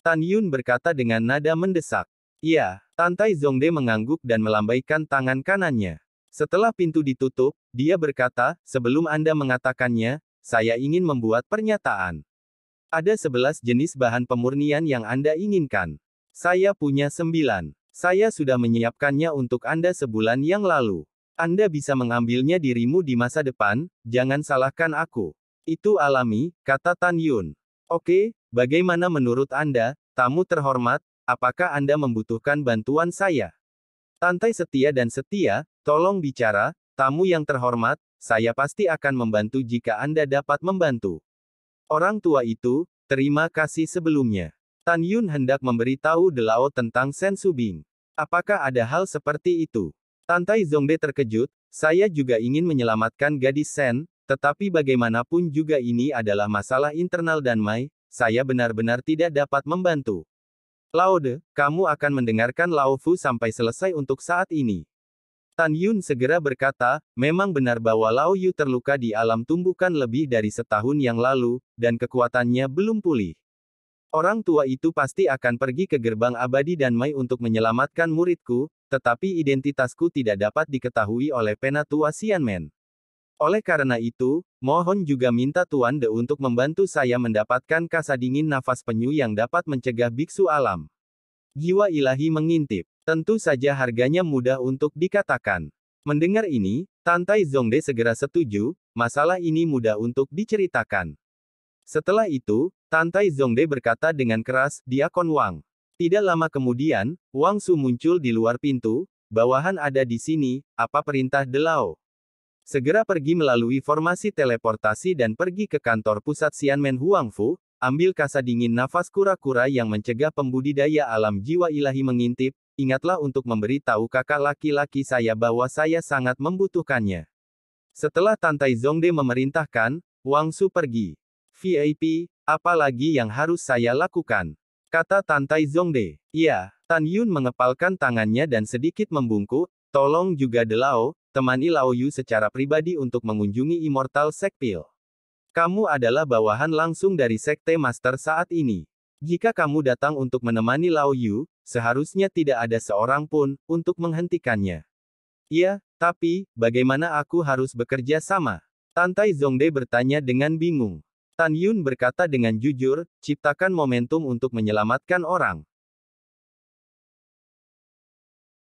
Tan Yun berkata dengan nada mendesak. Iya, Tantai Zongde mengangguk dan melambaikan tangan kanannya. Setelah pintu ditutup, dia berkata, sebelum Anda mengatakannya, saya ingin membuat pernyataan. Ada 11 jenis bahan pemurnian yang Anda inginkan. Saya punya 9. Saya sudah menyiapkannya untuk Anda sebulan yang lalu. Anda bisa mengambilnya dirimu di masa depan, jangan salahkan aku. Itu alami, kata Tan Yun. Oke, bagaimana menurut Anda, tamu terhormat? Apakah Anda membutuhkan bantuan saya? Tantai setia dan setia, tolong bicara, tamu yang terhormat, saya pasti akan membantu jika Anda dapat membantu. Orang tua itu, terima kasih sebelumnya. Tan Yun hendak memberitahu Delao tentang Shen Subing. Apakah ada hal seperti itu? Tantai Zongde terkejut, saya juga ingin menyelamatkan gadis Shen, tetapi bagaimanapun juga ini adalah masalah internal Danmai, saya benar-benar tidak dapat membantu. Laude, kamu akan mendengarkan Lao Fu sampai selesai untuk saat ini. Tan Yun segera berkata, memang benar bahwa Lao Yu terluka di alam tumbukan lebih dari setahun yang lalu, dan kekuatannya belum pulih. Orang tua itu pasti akan pergi ke gerbang abadi Danmai untuk menyelamatkan muridku, tetapi identitasku tidak dapat diketahui oleh Penatua Xianmen. Oleh karena itu, mohon juga minta Tuan De untuk membantu saya mendapatkan kasa dingin nafas penyu yang dapat mencegah biksu alam. Jiwa ilahi mengintip. Tentu saja harganya mudah untuk dikatakan. Mendengar ini, Tantai Zongde segera setuju, masalah ini mudah untuk diceritakan. Setelah itu, Tantai Zongde berkata dengan keras, Diakon Wang. Tidak lama kemudian, Wang Su muncul di luar pintu, bawahan ada di sini, apa perintah Delao? Segera pergi melalui formasi teleportasi dan pergi ke kantor pusat Xianmen Huangfu, ambil kasa dingin nafas kura-kura yang mencegah pembudidaya alam jiwa ilahi mengintip, ingatlah untuk memberi tahu kakak laki-laki saya bahwa saya sangat membutuhkannya. Setelah Tantai Zongde memerintahkan, Wang Su pergi. VIP, apa lagi yang harus saya lakukan? Kata Tantai Zongde. Iya, Tan Yun mengepalkan tangannya dan sedikit membungkuk, tolong juga Delao, temani Lao Yu secara pribadi untuk mengunjungi Immortal Sekpil. Kamu adalah bawahan langsung dari Sekte Master saat ini. Jika kamu datang untuk menemani Lao Yu, seharusnya tidak ada seorang pun untuk menghentikannya. Iya, tapi, bagaimana aku harus bekerja sama? Tantai Zongde bertanya dengan bingung. Tan Yun berkata dengan jujur, ciptakan momentum untuk menyelamatkan orang.